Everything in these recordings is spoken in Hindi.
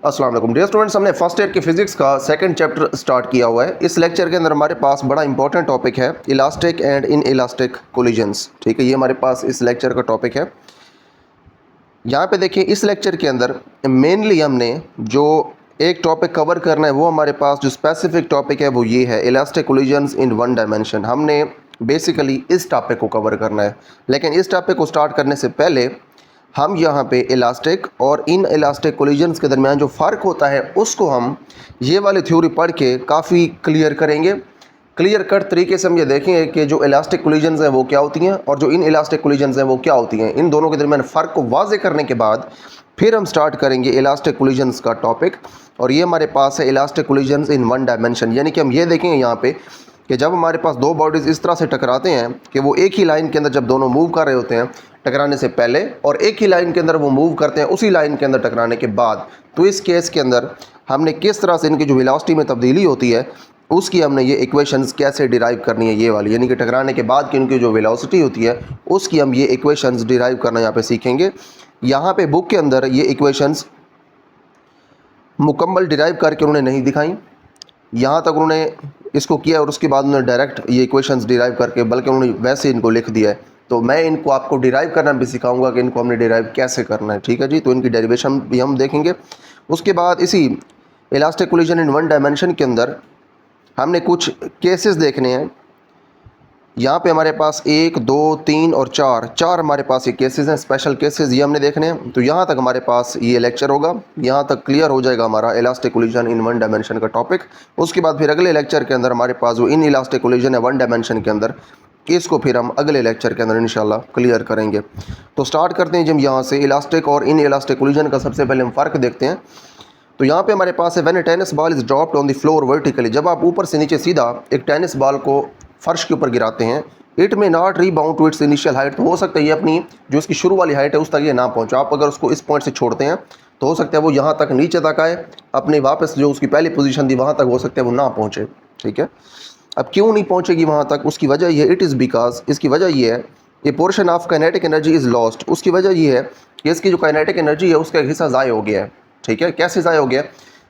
अस्सलाम वालेकुम डियर स्टूडेंट्स, हमने फर्स्ट ईयर की फिजिक्स का सेकंड चैप्टर स्टार्ट किया हुआ है। इस लेक्चर के अंदर हमारे पास बड़ा इंपॉर्टेंट टॉपिक है elastic and in elastic collisions. ठीक है, ये हमारे पास इस लेक्चर का टॉपिक है। यहाँ पे देखिए, इस लेक्चर के अंदर मेनली हमने जो एक टॉपिक कवर करना है वो हमारे पास जो स्पेसिफिक टॉपिक है वो ये है elastic collisions in one dimension. हमने बेसिकली इस टॉपिक को कवर करना है, लेकिन इस टॉपिक को स्टार्ट करने से पहले हम यहाँ पे इलास्टिक और इन इलास्टिक कोलिजन्स के दरमियान जो फ़र्क होता है उसको हम ये वाली थ्योरी पढ़ के काफ़ी क्लियर करेंगे। क्लियर कट तरीके से हम ये देखेंगे कि जो इलास्टिक कोलिजन्स हैं वो क्या होती हैं और जो इन इलास्टिक कोलिजन्स हैं वो क्या होती हैं। इन दोनों के दरमियान फ़र्क को वाज़े करने के बाद फिर हम स्टार्ट करेंगे इलास्टिक कोलिजन्स का टॉपिक। और ये हमारे पास है elastic collisions in one dimension, यानी कि हम ये देखेंगे यहाँ पे कि जब हमारे पास दो बॉडीज़ इस तरह से टकराते हैं कि वो एक ही लाइन के अंदर जब दोनों मूव कर रहे होते हैं टकराने से पहले, और एक ही लाइन के अंदर वो मूव करते हैं उसी लाइन के अंदर टकराने के बाद, तो इस केस के अंदर हमने किस तरह से इनकी जो वेलोसिटी में तब्दीली होती है उसकी हमने ये इक्वेशंस कैसे डिराइव करनी है, ये वाली, यानी कि टकराने के बाद की उनकी जो वेलोसिटी होती है उसकी हम ये इक्वेशंस डिराइव करना यहाँ पे सीखेंगे। यहाँ पे बुक के अंदर ये इक्वेशंस मुकम्मल डिराइव करके उन्होंने नहीं दिखाई, यहाँ तक उन्होंने इसको किया और उसके बाद उन्होंने डायरेक्ट ये इक्वेशंस डिराइव करके बल्कि उन्होंने वैसे इनको लिख दिया है। तो मैं इनको आपको डिराइव करना भी सिखाऊंगा कि इनको हमने डिराइव कैसे करना है। ठीक है जी, तो इनकी डेरिवेशन भी हम देखेंगे। उसके बाद इसी इलास्टिक कोलिजन इन वन डायमेंशन के अंदर हमने कुछ केसेस देखने हैं। यहाँ पे हमारे पास 1, 2, 3 और 4 हमारे पास ये केसेस हैं, स्पेशल केसेस, ये हमने देखने हैं। तो यहाँ तक हमारे पास ये लेक्चर होगा, यहाँ तक क्लियर हो जाएगा हमारा इलास्टिक कोलिजन इन वन डायमेंशन का टॉपिक। उसके बाद फिर अगले लेक्चर के अंदर हमारे पास जो इन इलास्टिक कोलिजन है वन डायमेंशन के अंदर, इसको फिर हम अगले लेक्चर के अंदर इंशाल्लाह क्लियर करेंगे। तो स्टार्ट करते हैं जब यहाँ से इलास्टिक और इन इलास्टिक कोलिजन का सबसे पहले हम फ़र्क देखते हैं। तो यहाँ पे हमारे पास है when A tennis ball is dropped on the floor vertically, जब आप ऊपर से नीचे सीधा एक टेनिस बॉल को फर्श के ऊपर गिराते हैं, it may not rebound to its initial height, तो हो सकता है ये अपनी जो इसकी शुरू वाली हाइट है उस तक ये ना पहुँचे। आप अगर उसको इस पॉइंट से छोड़ते हैं तो हो सकता है वो यहाँ तक नीचे तक आए, अपने वापस जो उसकी पहली पोजीशन थी वहाँ तक हो सकता है वो ना पहुँचे। ठीक है, अब क्यों नहीं पहुँचेगी वहाँ तक, उसकी वजह ये इट इज़ बिकॉज, इसकी वजह ये है ये portion of kinetic energy is lost. उसकी वजह ये है कि इसकी जो काइनेटिक एनर्जी है उसका एक हिस्सा ज़ाय हो गया है। ठीक है, कैसे ज़ाय हो गया?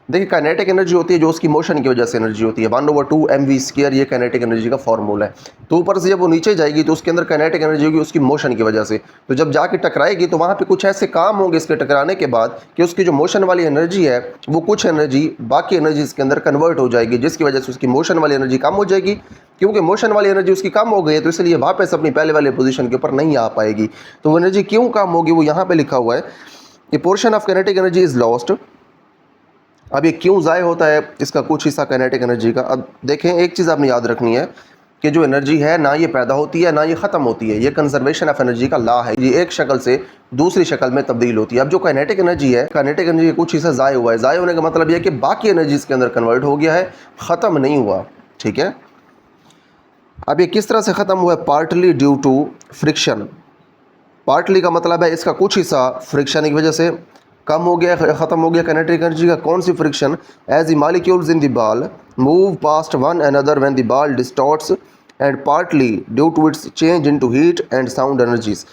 देखिए, काइनेटिक एनर्जी होती है जो उसकी मोशन की वजह से एनर्जी होती है, 1/2 mv², ये काइनेटिक एनर्जी का फॉर्मूला है। तो ऊपर से जब वो नीचे जाएगी तो उसके अंदर काइनेटिक एनर्जी होगी उसकी मोशन की वजह से। तो जब जाके टकराएगी तो वहाँ पे कुछ ऐसे काम होंगे इसके टकराने के बाद कि उसकी जो मोशन वाली एनर्जी है वो कुछ एनर्जी बाकी एनर्जीज के अंदर कन्वर्ट हो जाएगी, जिसकी वजह से उसकी मोशन वाली एनर्जी कम हो जाएगी। क्योंकि मोशन वाली एनर्जी उसकी कम हो गई है तो इसलिए वापस अपनी पहले वाले पोजीशन के ऊपर नहीं आ पाएगी। तो वो एनर्जी क्यों कम होगी वो यहाँ पे लिखा हुआ है, ये portion of kinetic energy is lost. अब ये क्यों ज़ाय होता है, इसका कुछ हिस्सा काइनेटिक एनर्जी का। अब देखें, एक चीज़ आपने याद रखनी है कि जो एनर्जी है ना ये पैदा होती है ना ये ख़त्म होती है, ये कंजर्वेशन ऑफ एनर्जी का लॉ है, ये एक शक्ल से दूसरी शक्ल में तब्दील होती है। अब जो काइनेटिक एनर्जी है, काइनेटिक एनर्जी का कुछ हिस्सा ज़ाय हुआ है, ज़ाय होने का मतलब यह है कि बाकी एनर्जीज के अंदर कन्वर्ट हो गया है, ख़त्म नहीं हुआ। ठीक है, अब ये किस तरह से ख़त्म हुआ है? Partly due to friction. Partly का मतलब है इसका कुछ हिस्सा फ्रिक्शन की वजह से कम हो गया, ख़त्म हो गया काइनेटिक एनर्जी का। कौन सी friction? As the molecules in the ball move past one another when the ball distorts and partly due to its change into heat and sound energies,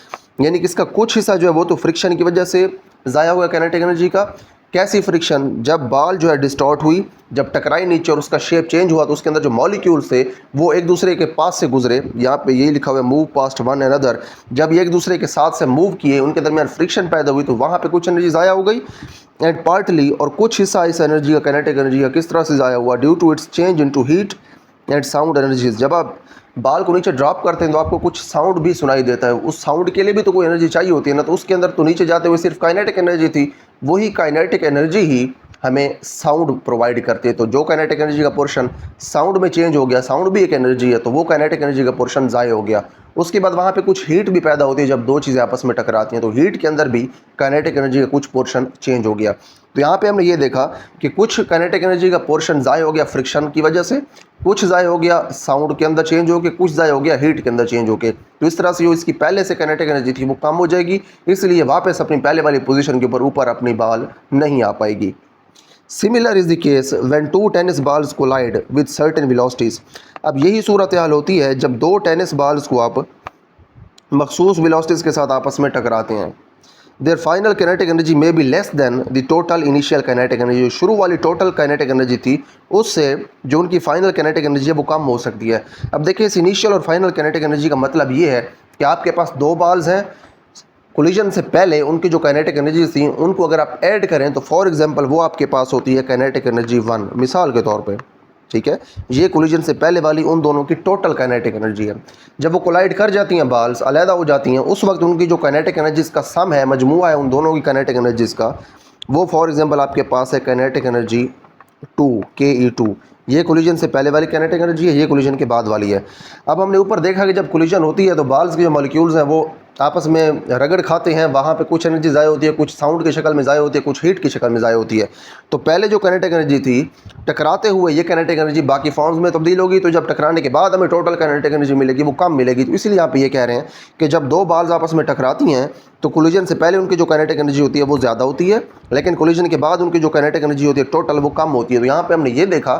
यानी कि इसका कुछ हिस्सा जो है वो तो फ्रिक्शन की वजह से ज़ाया हुआ काइनेटिक एनर्जी का। कैसी फ्रिक्शन? जब बॉल जो है डिस्टॉर्ट हुई, जब टकराई नीचे और उसका शेप चेंज हुआ तो उसके अंदर जो मॉलिक्यूल्स थे वो एक दूसरे के पास से गुजरे, यहाँ पे यही लिखा हुआ है मूव पास्ट वन अनदर, जब ये एक दूसरे के साथ से मूव किए उनके दरमियान फ्रिक्शन पैदा हुई तो वहाँ पे कुछ एनर्जी ज़ाया हो गई। एंड पार्टली, और कुछ हिस्सा इस एनर्जी का काइनेटिक एनर्जी का किस तरह से ज़ाया हुआ? Due to its change into heat and sound energies. जब आप बाल को नीचे ड्रॉप करते हैं तो आपको कुछ साउंड भी सुनाई देता है, उस साउंड के लिए भी तो कोई एनर्जी चाहिए होती है ना, तो उसके अंदर तो नीचे जाते हुए सिर्फ काइनेटिक एनर्जी थी, वही काइनेटिक एनर्जी ही हमें साउंड प्रोवाइड करती है। तो जो काइनेटिक एनर्जी का पोर्शन साउंड में चेंज हो गया, साउंड भी एक एनर्जी है, तो वो काइनेटिक एनर्जी का पोर्शन ज़ाय हो गया। उसके बाद वहाँ पे कुछ हीट भी पैदा होती है, जब दो चीज़ें आपस में टकराती हैं तो हीट के अंदर भी काइनेटिक एनर्जी का कुछ पोर्शन चेंज हो गया। तो यहाँ पे हमने ये देखा कि कुछ काइनेटिक एनर्जी का पोर्शन ज़ाय हो गया फ्रिक्शन की वजह से, कुछ ज़ाय हो गया साउंड के अंदर चेंज हो के, कुछ ज़ाय हो गया हीट के अंदर चेंज हो के। तो इस तरह से जो इसकी पहले से काइनेटिक एनर्जी थी वो कम हो जाएगी, इसलिए वापस अपनी पहले वाली पोजीशन के ऊपर अपनी बॉल नहीं आ पाएगी। Similar is the case when two tennis balls collide with certain velocities. अब यही सूरत हाल होती है जब दो टेनिस बॉल्स को आप मखसूस वेलोसिटीज़ के साथ आपस में टकराते हैं। There final kinetic energy may be less than the total initial kinetic energy. जो शुरू वाली टोटल काइनेटिक एनर्जी थी उससे जो उनकी फाइनल काइनेटिक एनर्जी है वो कम हो सकती है। अब देखिए इस इनिशियल और फाइनल काइनेटिक एनर्जी का मतलब ये है कि आपके पास दो बॉल्स हैं, कोलिजन से पहले उनकी जो काइनेटिक एनर्जी थी उनको अगर आप ऐड करें तो फॉर एग्जांपल वो आपके पास होती है काइनेटिक एनर्जी 1, मिसाल के तौर पे, ठीक है। ये कोलिजन से पहले वाली उन दोनों की टोटल काइनेटिक एनर्जी है। जब वो कोलाइड कर जाती हैं, बॉल्स अलहदा हो जाती हैं, उस वक्त उनकी जो काइनेटिक एनर्जीज का सम है, मजमूआ है उन दोनों की काइनेटिक एनर्जीज का, वो फॉर एग्जांपल आपके पास है काइनेटिक एनर्जी 2, KE2। ये कोलिजन से पहले वाली काइनेटिक एनर्जी है, ये कोलिजन के बाद वाली है। अब हमने ऊपर देखा कि जब कोलिजन होती है तो बॉल्स के जो मॉलिक्यूल्स हैं वो आपस में रगड़ खाते हैं, वहाँ पे कुछ एनर्जी ज़ाय होती है, कुछ साउंड की शक्ल में ज़ाय होती है, कुछ हीट की शक्ल में ज़ाय होती है। तो पहले जो काइनेटिक एनर्जी थी, टकराते हुए ये काइनेटिक एनर्जी बाकी फॉर्म्स में तब्दील होगी, तो जब टकराने के बाद हमें टोटल काइनेटिक एनर्जी मिलेगी वो कम मिलेगी। तो इसलिए आप ये कह रहे हैं कि जब दो बॉल्स आपस में टकराती हैं तो कोलिजन से पहले उनकी जो काइनेटिक एनर्जी होती है वो ज़्यादा होती है, लेकिन कोलिजन के बाद उनकी जो काइनेटिक एनर्जी होती है टोटल वो कम होती है। तो यहाँ पर हमने ये देखा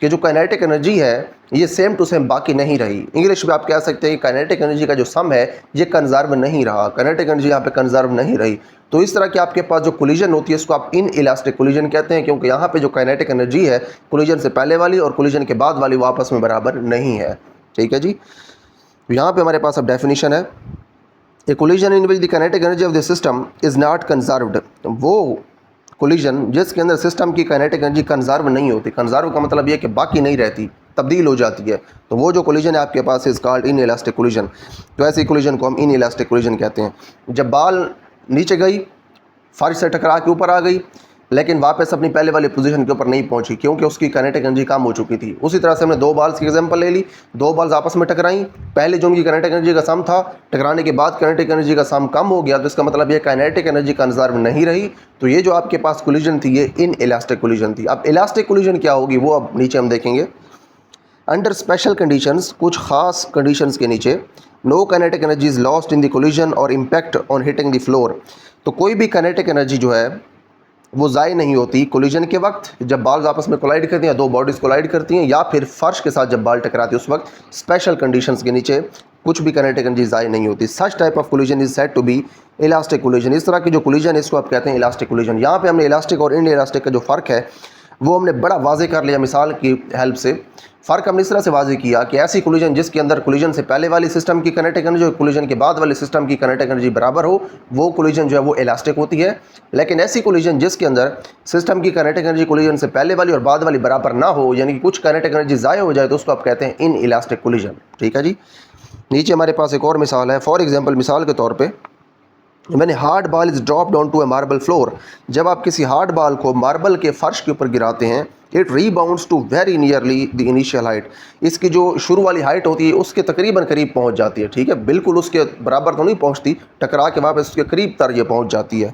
कि जो काइनेटिक एनर्जी है ये सेम टू सेम बाकी नहीं रही। इंग्लिश में आप कह सकते हैं कि काइनेटिक एनर्जी का जो सम है ये कंजर्व नहीं रहा, काइनेटिक एनर्जी यहाँ पे कंजर्व नहीं रही। तो इस तरह की आपके पास जो कोलिजन होती है इसको आप इन इलास्टिक कोलिजन कहते हैं, क्योंकि यहाँ पे जो काइनेटिक एनर्जी है कोलिजन से पहले वाली और कोलिजन के बाद वाली वो आपस में बराबर नहीं है। ठीक है जी। यहाँ पे हमारे पास अब डेफिनेशन है, a collision in which the kinetic energy of the system is not conserved. वो कोलिजन जिसके अंदर सिस्टम की काइनेटिक एनर्जी कंजर्व नहीं होती, कंजर्व का मतलब ये कि बाकी नहीं रहती, तब्दील हो जाती है, तो वो जो कोलिजन है आपके पास is called inelastic collision. तो ऐसी कोलिजन को हम इन इलास्टिक कोलिजन कहते हैं। जब बॉल नीचे गई, फर्श से टकरा के ऊपर आ गई, लेकिन वापस अपनी पहले वाली पोजीशन के ऊपर नहीं पहुंची क्योंकि उसकी काइनेटिक एनर्जी कम हो चुकी थी। उसी तरह से हमने दो बॉल्स की एग्जांपल ले ली, दो बॉल्स आपस में टकराई, पहले जो उनकी काइनेटिक एनर्जी का सम था, टकराने के बाद काइनेटिक एनर्जी का सम कम हो गया, तो इसका मतलब ये काइनेटिक एनर्जी कंजर्व नहीं रही। तो ये जो आपके पास कोलिजन थी ये इन इलास्टिक कोलिजन थी। अब इलास्टिक कोलिजन क्या होगी वो अब नीचे हम देखेंगे। अंडर स्पेशल कंडीशंस, कुछ खास कंडीशंस के नीचे, no kinetic energy is lost in the collision और impact on hitting the floor. तो कोई भी काइनेटिक एनर्जी जो है वो ज़ाय नहीं होती कोलिजन के वक्त, जब बॉल्स आपस में कोलाइड करती हैं, दो बॉडीज़ कोलाइड करती हैं, या फिर फर्श के साथ जब बॉल टकराती है उस वक्त स्पेशल कंडीशंस के नीचे कुछ भी काइनेटिक एनर्जी ज़ाय नहीं होती। Such type of collision is said to be elastic collision. इस तरह की जो कोलिजन है इसको आप कहते हैं इलास्टिक कोलिजन। यहाँ पे हमने इलास्टिक और इन इलास्टिक का जो फ़र्क है वो हमने बड़ा वाजे कर लिया मिसाल की हेल्प से। फ़र्क हमने इस तरह से वाजे किया कि ऐसी कोलिजन जिसके अंदर कोलिजन से पहले वाली सिस्टम की काइनेटिक एनर्जी और कोलिजन के बाद वाले सिस्टम की काइनेटिक एनर्जी बराबर हो, वो कोलिजन जो है वो इलास्टिक होती है। लेकिन ऐसी कोलिजन जिसके अंदर सिस्टम की काइनेटिक एनर्जी कोलिजन से पहले वाली और बाद वाली बराबर ना हो, यानी कि कुछ काइनेटिक एनर्जी ज़ाय हो जाए, तो उसको आप कहते हैं इन इलास्टिक कोलिजन। ठीक है जी। नीचे हमारे पास एक और मिसाल है। फॉर एग्जाम्पल, मिसाल के तौर पर, मैंने hard ball is drop down to a marble floor. जब आप किसी हार्ड बॉल को मार्बल के फर्श के ऊपर गिराते हैं, it rebounds to very nearly the initial height. इसकी जो शुरू वाली हाइट होती है उसके तकरीबन करीब पहुंच जाती है। ठीक है, बिल्कुल उसके बराबर तो नहीं पहुंचती, टकरा के वापस उसके करीब तर ये पहुंच जाती है।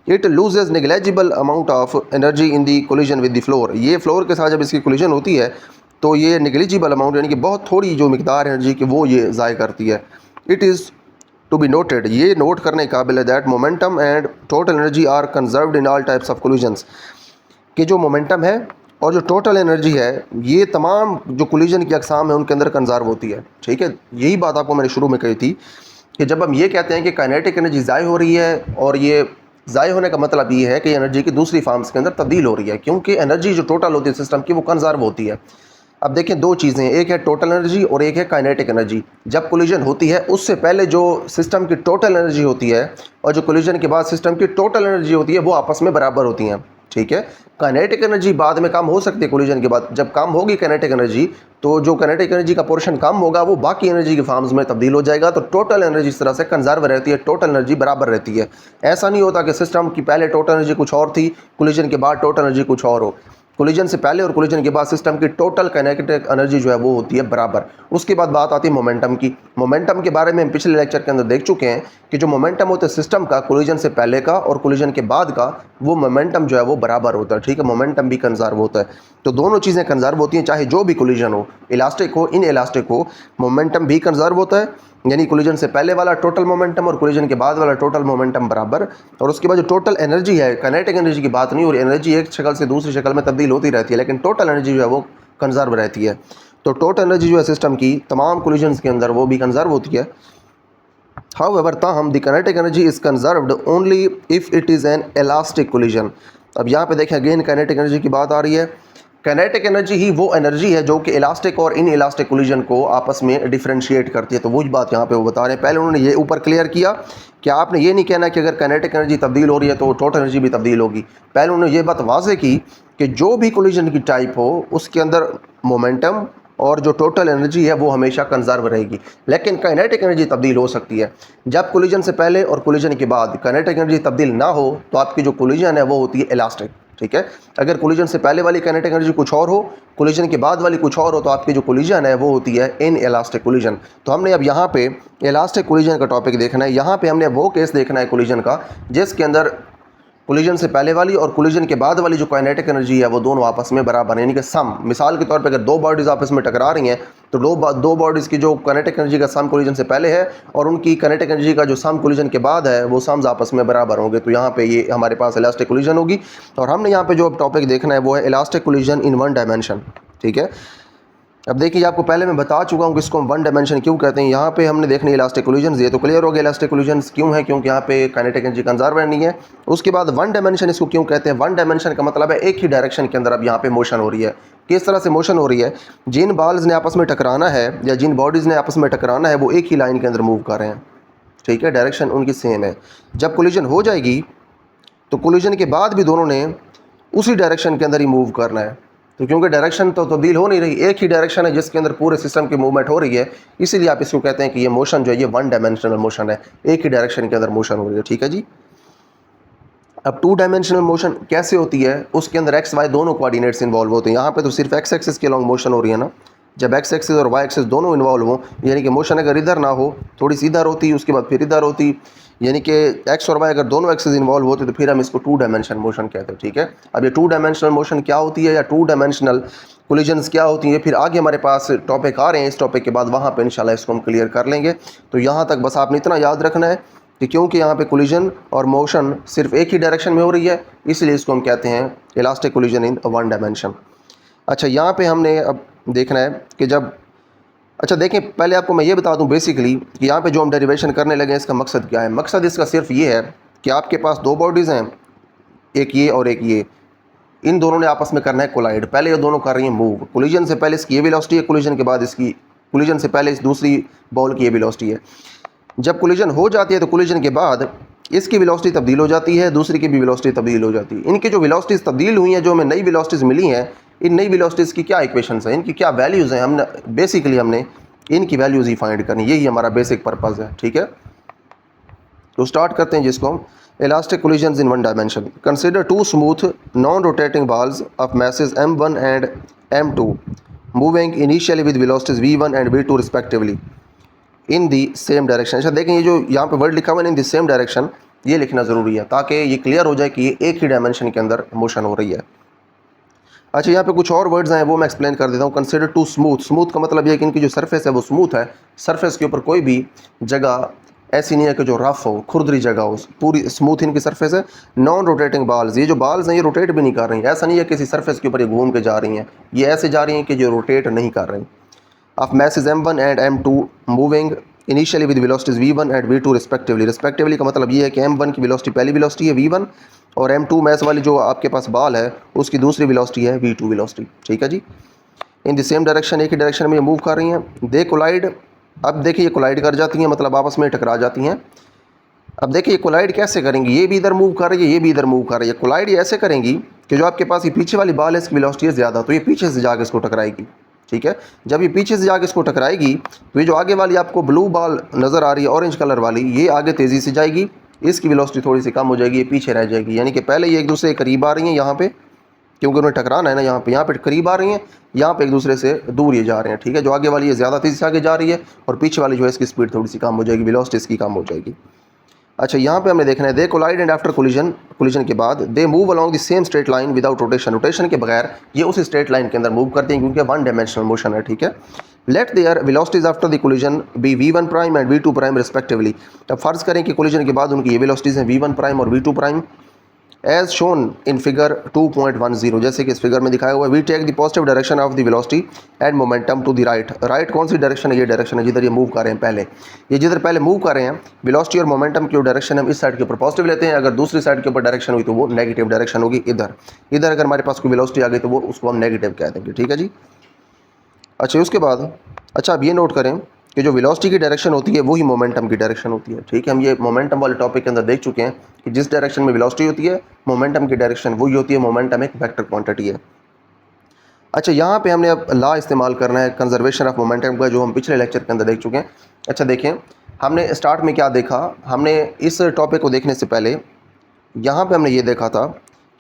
It loses negligible amount of energy in the collision with the floor. ये फ्लोर के साथ जब इसकी कोलिजन होती है तो ये नेग्लिजिबल अमाउंट यानी कि बहुत थोड़ी जो मिकदार एनर्जी की वो ये ज़ाय करती है। It is to be noted, ये नोट करने काबिल है, that momentum and total energy are conserved in all types of collisions. कि जो मोमेंटम है और जो टोटल एनर्जी है ये तमाम जो कोलिजन की अकसाम है उनके अंदर कंजर्व होती है। ठीक है, यही बात आपको मैंने शुरू में कही थी कि जब हम ये कहते हैं कि काइनेटिक एनर्जी ज़ाय हो रही है, और ये ज़ाय होने का मतलब ये है कि एनर्जी की दूसरी फॉर्म्स के अंदर तब्दील हो रही है, क्योंकि एनर्जी जो टोटल होती है सिस्टम की वो कंजर्व होती है। अब देखें, दो चीज़ें, एक है टोटल एनर्जी और एक है काइनेटिक एनर्जी। जब कोलिजन होती है उससे पहले जो सिस्टम की टोटल एनर्जी होती है और जो कोलिजन के बाद सिस्टम की टोटल एनर्जी होती है वो आपस में बराबर होती हैं। ठीक है, काइनेटिक एनर्जी बाद में कम हो सकती है कोलिजन के बाद। जब कम होगी काइनेटिक एनर्जी तो जो काइनेटिक एनर्जी का पोर्शन कम होगा वो बाकी एनर्जी के फॉर्म्स में तब्दील हो जाएगा, तो टोटल एनर्जी इस तरह से कंजर्व रहती है, टोटल एनर्जी बराबर रहती है। ऐसा नहीं होता कि सिस्टम की पहले टोटल एनर्जी कुछ और थी, कोलिजन के बाद टोटल एनर्जी कुछ और हो। कोलिजन से पहले और कोलिजन के बाद सिस्टम की टोटल काइनेटिक एनर्जी जो है वो होती है बराबर। उसके बाद बात आती है मोमेंटम की। मोमेंटम के बारे में हम पिछले लेक्चर के अंदर देख चुके हैं कि जो मोमेंटम होता है सिस्टम का, कोलिजन से पहले का और कोलिजन के बाद का, वो मोमेंटम जो है वो बराबर होता है। ठीक है, मोमेंटम भी कंजर्व होता है। तो दोनों चीज़ें कंजर्व होती हैं, चाहे जो भी कोलिजन हो, इलास्टिक हो, इन इलास्टिक हो, मोमेंटम भी कंजर्व होता है। यानी कोलिजन से पहले वाला टोटल मोमेंटम और कोलिजन के बाद वाला टोटल मोमेंटम बराबर। और उसके बाद जो टोटल एनर्जी है, काइनेटिक एनर्जी की बात नहीं हो रही, एनर्जी एक शक्ल से दूसरी शक्ल में तब्दील होती रहती है, लेकिन टोटल एनर्जी जो है वो कंजर्व रहती है। तो टोटल एनर्जी जो है सिस्टम की तमाम कोलिजन्स के अंदर वो भी कंजर्व होती है। However, ताहम the kinetic energy is conserved only if it is an elastic collision. अब यहाँ पे देखें अगेन काइनेटिक एनर्जी की बात आ रही है। काइनेटिक एनर्जी ही वो एनर्जी है जो कि इलास्टिक और इन इलास्टिक कोलिजन को आपस में डिफरेंशिएट करती है। तो वही बात यहाँ पे वो बता रहे हैं। पहले उन्होंने ये ऊपर क्लियर किया कि आपने ये नहीं कहना कि अगर काइनेटिक एनर्जी तब्दील हो रही है तो टोटल एनर्जी भी तब्दील होगी। पहले उन्होंने ये बात वाज़ेह की कि जो भी कोलिजन की टाइप हो उसके अंदर मोमेंटम और जो टोटल एनर्जी है वो हमेशा कंजर्व रहेगी, लेकिन काइनेटिक एनर्जी तब्दील हो सकती है। जब कोलिजन से पहले और कोलिजन के बाद काइनेटिक एनर्जी तब्दील ना हो तो आपकी जो कोलिजन है वो होती है इलास्टिक। ठीक है, अगर कोलिजन से पहले वाली काइनेटिक एनर्जी कुछ और हो, कोलिजन के बाद वाली कुछ और हो, तो आपकी जो कोलिजन है वो होती है इन इलास्टिक कोलिजन। तो हमने अब यहाँ पे इलास्टिक कोलिजन का टॉपिक देखना है। यहाँ पे हमने वो केस देखना है कोलिजन का जिसके अंदर कोलिजन से पहले वाली और कोलिजन के बाद वाली जो काइनेटिक एनर्जी है वो दोनों आपस में बराबर है, यानी कि सम। मिसाल के तौर पे अगर दो बॉडीज़ आपस में टकरा रही हैं तो दो बॉडीज़ की जो काइनेटिक एनर्जी का सम कोलिजन से पहले है और उनकी काइनेटिक एनर्जी का जो सम कोलिजन के बाद है वो सम्स आपस में बराबर होंगे। तो यहाँ पे ये हमारे पास इलास्टिक कोलिजन होगी। और हमने यहाँ पे जो टॉपिक देखना है वो है इलास्टिक कोलिजन इन वन डायमेंशन। ठीक है, अब देखिए आपको पहले मैं बता चुका हूँ कि इसको हम वन डायमेंशन क्यों कहते हैं। यहाँ पे हमने देखनी इलास्टिक कोलिजन्स, ये तो क्लियर हो गया इलास्टिक कोलिजन्स क्यों है, क्योंकि यहाँ पे काइनेटिक एनर्जी कंजर्व नहीं है। उसके बाद वन डायमेंशन इसको क्यों कहते हैं। वन डायमेंशन का मतलब है एक ही डायरेक्शन के अंदर अब यहाँ पे मोशन हो रही है। किस तरह से मोशन हो रही है, जिन बॉल्स ने आपस में टकराना है या जिन बॉडीज़ ने आपस में टकराना है वो एक ही लाइन के अंदर मूव कर रहे हैं। ठीक है, डायरेक्शन उनकी सेम है। जब कोलिजन हो जाएगी तो कोलिजन के बाद भी दोनों ने उसी डायरेक्शन के अंदर ही मूव करना है। तो क्योंकि डायरेक्शन तो तब्दील हो नहीं रही, एक ही डायरेक्शन है जिसके अंदर पूरे सिस्टम की मूवमेंट हो रही है, इसीलिए आप इसको कहते हैं कि ये मोशन जो है ये वन डायमेंशनल मोशन है, एक ही डायरेक्शन के अंदर मोशन हो रही है। ठीक है जी। अब टू डायमेंशनल मोशन कैसे होती है, उसके अंदर एक्स वाई दोनों कोऑर्डिनेट्स इन्वॉल्व होते हैं। यहाँ पे तो सिर्फ एक्स एक्सिस के लॉन्ग मोशन हो रही है ना। जब एक्स एक्सिस और वाई एक्सिस दोनों इन्वॉल्व हो, यानी कि मोशन अगर इधर ना हो, थोड़ी सी इधर होती उसके बाद फिर इधर होती, यानी कि एक्स और वाई अगर दोनों एक्सिस इन्वॉल्व होते तो फिर हम इसको टू डायमेंशनल मोशन कहते हैं। ठीक है, अब ये टू डायमेंशनल मोशन क्या होती है या टू डायमेंशनल कोलिजन्स क्या होती हैं, फिर आगे हमारे पास टॉपिक आ रहे हैं। इस टॉपिक के बाद वहाँ पे इंशाल्लाह इसको हम क्लियर कर लेंगे। तो यहाँ तक बस आपने इतना याद रखना है कि क्योंकि यहाँ पे कोलिजन और मोशन सिर्फ एक ही डायरेक्शन में हो रही है, इसलिए इसको हम कहते हैं इलास्टिक कोलिजन इन वन डायमेंशन। अच्छा, यहाँ पे हमने अब देखना है कि जब, अच्छा देखें पहले आपको मैं ये बता दूं बेसिकली कि यहाँ पे जो हम डेरिवेशन करने लगे हैं इसका मकसद क्या है। मकसद इसका सिर्फ ये है कि आपके पास दो बॉडीज़ हैं, एक ये और एक ये, इन दोनों ने आपस में करना है कोलाइड। पहले ये दोनों कर रही हैं मूव, कोलिजन से पहले इसकी ये वेलोसिटी है, कोलिजन के बाद इसकी, कोलिजन से पहले इस दूसरी बॉल की ये वेलोसिटी है। जब कोलिजन हो जाती है तो कोलिजन के बाद इसकी वेलोसिटी तब्दील हो जाती है, दूसरी की भी वेलोसिटी तब्दील हो जाती है। इनकी जो वेलोसिटीज़ तब्दील हुई हैं, जो हमें नई वेलोसिटीज़ मिली हैं, इन नई वेलोसिटीज़ की क्या इक्वेशंस हैं, इनकी क्या वैल्यूज़ हैं, हमने बेसिकली हमने इनकी वैल्यूज़ ही फाइंड करनी, यही हमारा बेसिक पर्पज़ है। ठीक है, तो स्टार्ट करते हैं जिसको हम elastic collisions in one dimension. Consider two smooth non rotating balls of masses m1 and m2 moving initially with velocities v1 and v2 respectively in the same direction. अच्छा देखें, ये जो यहाँ पे वर्ड लिखा हुआ है इन दी सेम डायरेक्शन, ये लिखना ज़रूरी है ताकि ये क्लियर हो जाए कि ये एक ही डायमेंशन के अंदर मोशन हो रही है। अच्छा, यहाँ पे कुछ और वर्ड्स हैं वो मैं एक्सप्लेन कर देता हूँ। कंसिडर टू स्मूथ, स्मूथ का मतलब ये है कि इनकी जो सरफेस है वो स्मूथ है, सरफेस के ऊपर कोई भी जगह ऐसी नहीं है कि जो रफ हो, खुरदरी जगह हो, पूरी स्मूथ इनकी सरफेस है। नॉन रोटेटिंग बॉल्स, ये जो बॉल्स हैं ये रोटेट भी नहीं कर रही हैं, ऐसा नहीं है किसी सरफेस के ऊपर ये घूम के जा रही हैं, ये ऐसे जा रही हैं कि जो रोटेट नहीं कर रही। Of masses m1 and m2 moving initially with velocities v1 and v2 respectively. Respectively का मतलब ये है कि m1 की वेलोसिटी पहली वेलोसिटी है v1 और m2 मैस वाली जो आपके पास बॉल है उसकी दूसरी वेलोसिटी है v2 वेलोसिटी। ठीक है जी, इन द सेम डायरेक्शन, एक ही डायरेक्शन में ये मूव कर रही हैं। दे कोलाइड, अब देखिए ये कोलाइड कर जाती हैं, मतलब आपस में टकरा जाती हैं। अब देखिए ये कोलाइड कैसे करेंगी, ये भी इधर मूव कर रही है, ये भी इधर मूव कर रही है। कोलाइड ये ऐसे करेंगी कि जो आपके पास ये पीछे वाली बॉल है इसकी वेलोसिटी है ज़्यादा, तो ये पीछे से जाकर इसको टकराएगी। ठीक है, जब ये पीछे से जाके इसको टकराएगी तो ये जो आगे वाली आपको ब्लू बॉल नज़र आ रही है ऑरेंज कलर वाली, ये आगे तेज़ी से जाएगी, इसकी वेलोसिटी थोड़ी सी कम हो जाएगी, ये पीछे रह जाएगी। यानी कि पहले ये एक दूसरे के करीब आ रही हैं यहाँ पे, क्योंकि उन्हें टकराना है ना, यहाँ पे करीब आ रही हैं, यहाँ पे एक दूसरे से दूर ये जा रहे हैं। ठीक है, जो आगे वाली ये ज़्यादा तेज़ी से आगे जा रही है और पीछे वाली जो है इसकी स्पीड थोड़ी सी कम हो जाएगी, वेलोसिटी इसकी कम हो जाएगी। अच्छा, यहाँ पे हमने देखना है they collide and after collision, collision के बाद they move along the same straight line without rotation, rotation के बगैर ये उसी स्ट्रेट लाइन के अंदर मूव करते हैं क्योंकि वन डायमेंशनल मोशन है। ठीक है, let their velocities after the collision be v1 prime and v2 prime respectively. अब फ़र्ज़ करें कि कोलिजन के बाद उनकी ये वेलोसिटीज़ हैं v1 प्राइम और v2 prime. As shown in figure 2.10, जैसे कि इस फिगर में दिखाया हुआ है, we take the positive direction of the velocity and momentum to the right. Right कौन सी डायरेक्शन है? ये डायरेक्शन है जिधर ये मूव कर रहे हैं। पहले ये जिधर पहले मूव कर रहे हैं, वेलोसिटी और मोमेंटम की जो डायरेक्शन है हम इस साइड के ऊपर पॉजिटिव लेते हैं। अगर दूसरी साइड के ऊपर डायरेक्शन हुई तो वो नेगेटिव डायरेक्शन होगी। इधर इधर अगर हमारे पास कोई वेलोसिटी आ गई तो वो उसको हम नेगेटिव कह देंगे। ठीक है जी। अच्छा उसके बाद अब ये नोट करें कि जो वेलोसिटी की डायरेक्शन होती है वही मोमेंटम की डायरेक्शन होती है। ठीक है, हम ये मोमेंटम वाले टॉपिक के अंदर देख चुके हैं कि जिस डायरेक्शन में वेलोसिटी होती है, मोमेंटम की डायरेक्शन वही होती है। मोमेंटम एक वेक्टर क्वांटिटी है। अच्छा, यहाँ पे हमने अब लॉ इस्तेमाल करना है कंजर्वेशन ऑफ मोमेंटम का, जो हम पिछले लेक्चर के अंदर देख चुके हैं। अच्छा देखें, हमने स्टार्ट में क्या देखा, हमने इस टॉपिक को देखने से पहले यहाँ पे हमने ये देखा था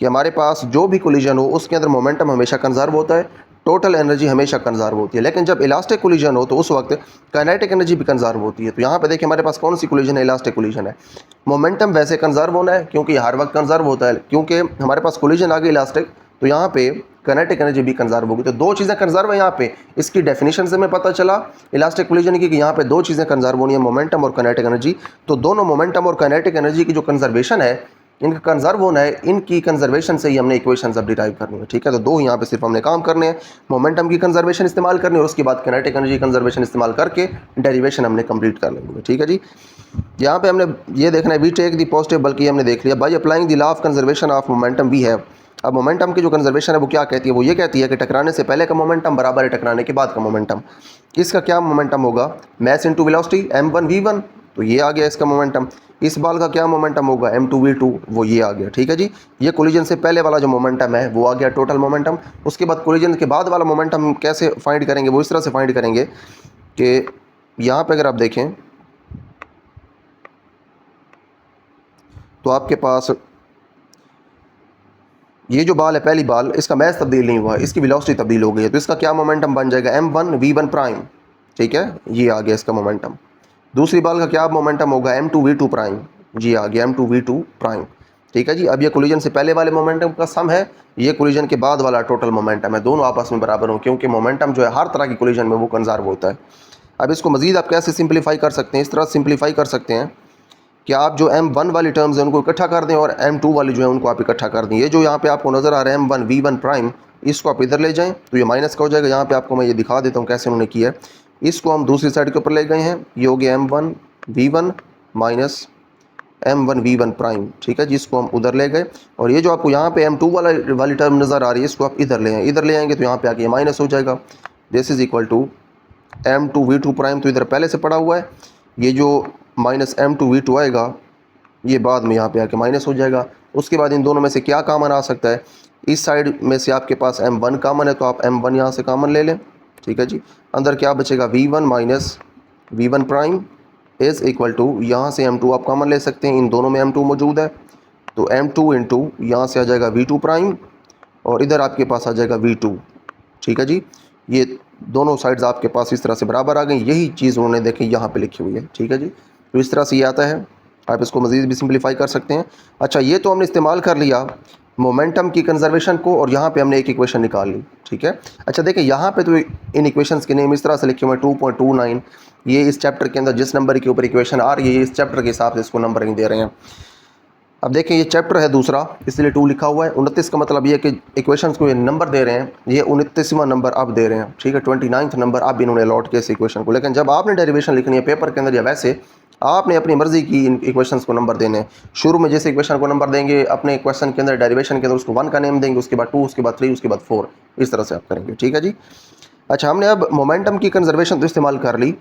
कि हमारे पास जो भी कोलिजन हो उसके अंदर मोमेंटम हमेशा कंजर्व होता है, टोटल एनर्जी हमेशा कंजर्व होती है। लेकिन जब इलास्टिक कोलिजन हो तो उस वक्त काइनेटिक एनर्जी भी कंजर्व होती है। तो यहाँ पे देखिए हमारे पास कौन सी कोलिजन है? इलास्टिक कोलिजन है। मोमेंटम वैसे कंजर्व होना है क्योंकि हर वक्त कंजर्व होता है, क्योंकि हमारे पास कोलिजन आ गई इलास्टिक, तो यहाँ पे काइनेटिक एनर्जी भी कंजर्व होगी। तो दो चीज़ें कंजर्व है यहाँ पे। इसकी डेफिनेशन से हमें पता चला इलास्टिक कोलिजन की कि यहाँ पे दो चीज़ें कंजर्व होनी है, मोमेंटम और काइनेटिक एनर्जी। तो दोनों मोमेंटम और काइनेटिक एनर्जी की जो कंजर्वेशन है, इनका कंजर्व होना है, इनकी कंजर्वेशन से ही हमने इक्वेशंस अब डिराइव करनी है। ठीक है, तो दो यहाँ पे सिर्फ हमने काम करने हैं, मोमेंटम की कंजर्वेशन इस्तेमाल करनी है और उसके बाद काइनेटिक एनर्जी कंजर्वेशन इस्तेमाल करके डेरिवेशन हमने कंप्लीट कर लेंगे। ठीक है जी। यहाँ पे हमने ये देखना है वी टेक दी पॉजिटिव, बल्कि हमने देख लिया by applying the law of conservation of momentum we have. अब मोमेंटम की जो कंजर्वेशन है वो क्या कहती है? वो ये कहती है कि टकराने से पहले का मोमेंटम बराबर है टकराने के बाद का मोमेंटम। इसका क्या मोमेंटम होगा? मैस इंटू वेलोसिटी m1v1, तो ये आ गया इसका मोमेंटम। इस बॉल का क्या मोमेंटम होगा? m2v2, वो ये आ गया। ठीक है जी। ये कोलिजन से पहले वाला जो मोमेंटम है वो आ गया टोटल मोमेंटम। उसके बाद कोलिजन के बाद वाला मोमेंटम कैसे फाइंड करेंगे? वो इस तरह से फाइंड करेंगे कि यहाँ पे अगर आप देखें तो आपके पास ये जो बॉल है, पहली बॉल, इसका मैस तब्दील नहीं हुआ, इसकी वेलोसिटी तब्दील हो गई है। तो इसका क्या मोमेंटम बन जाएगा? m1v1 prime. ठीक है, ये आ गया इसका मोमेंटम। दूसरी बॉल का क्या मोमेंटम होगा? m2v2 prime. जी आ गया m2v2 प्राइम। ठीक है जी। अब ये कोलिजन से पहले वाले मोमेंटम का सम है, ये कोलिजन के बाद वाला टोटल मोमेंटम है, दोनों आपस में बराबर हो, क्योंकि मोमेंटम जो है हर तरह की कोलिजन में वो कंजर्व होता है। अब इसको मजीद आप कैसे सिंप्लीफाई कर सकते हैं? इस तरह सिंप्लीफाई कर सकते हैं कि आप जो m1 वाली टर्म्स हैं उनको इकट्ठा कर दें और m2 वाली जो है उनको आप इकट्ठा कर दें। ये जो यहाँ पे आपको नज़र आ रहा है m1v1 प्राइम, इसको आप इधर ले जाएं तो ये माइनस का हो जाएगा। यहाँ पे आपको मैं ये दिखा देता हूँ कैसे उन्होंने किया है। इसको हम दूसरी साइड के ऊपर ले गए हैं, ये हो गया m1v1 माइनस m1v1 प्राइम। ठीक है, जिसको हम उधर ले गए, और ये जो आपको यहाँ पे m2 वाली टर्म नज़र आ रही है इसको आप इधर ले आएँ। इधर ले आएंगे तो यहाँ पे आके माइनस हो जाएगा। This is equal to m2v2 prime, तो इधर पहले से पड़ा हुआ है, ये जो माइनस m2v2 आएगा ये बाद में यहाँ पे आके माइनस हो जाएगा। उसके बाद इन दोनों में से क्या कॉमन आ सकता है? इस साइड में से आपके पास m1 कॉमन है, तो आप m1 यहाँ से कॉमन ले लें। ठीक है जी। अंदर क्या बचेगा? v1 minus v1 prime is equal to, यहाँ से m2 आप कॉमन ले सकते हैं, इन दोनों में m2 मौजूद है, तो m2 इंटू यहाँ से आ जाएगा v2 प्राइम और इधर आपके पास आ जाएगा v2। ठीक है जी। ये दोनों साइड्स आपके पास इस तरह से बराबर आ गई। यही चीज़ उन्होंने देखी यहाँ पे लिखी हुई है। ठीक है जी। तो इस तरह से ये आता है, आप इसको मज़ीद भी सिंप्लीफाई कर सकते हैं। अच्छा, ये तो हमने इस्तेमाल कर लिया मोमेंटम की कंजर्वेशन को, और यहाँ पे हमने एक इक्वेशन निकाल ली। ठीक है। अच्छा देखिए, यहाँ पे तो इन इक्वेशंस के नेम इस तरह से लिखे हुए हैं 2.29। ये इस चैप्टर के अंदर जिस नंबर के ऊपर इक्वेशन आ रही है, इस चैप्टर के हिसाब से इसको नंबरिंग दे रहे हैं। अब देखिए, ये चैप्टर है दूसरा, इसलिए 2 लिखा हुआ है। 29 का मतलब ये कि इक्वेशंस को ये नंबर दे रहे हैं, ये 29वां नंबर अब दे रहे हैं। ठीक है, 29th नंबर अब इन्होंने अलॉट किया इस इक्वेशन को। लेकिन जब आपने डेरिवेशन लिखनी है पेपर के अंदर या वैसे, आपने अपनी मर्जी की इन इक्वेशंस को नंबर देने हैं। शुरू में जैसे इक्वेशन को नंबर देंगे अपने क्वेश्चन के अंदर, डेरिवेशन के अंदर उसको 1 का नेम देंगे, उसके बाद 2, उसके बाद 3, उसके बाद 4, इस तरह से आप करेंगे। ठीक है जी। अच्छा, हमने अब मोमेंटम की कंजर्वेशन तो इस्तेमाल कर ली,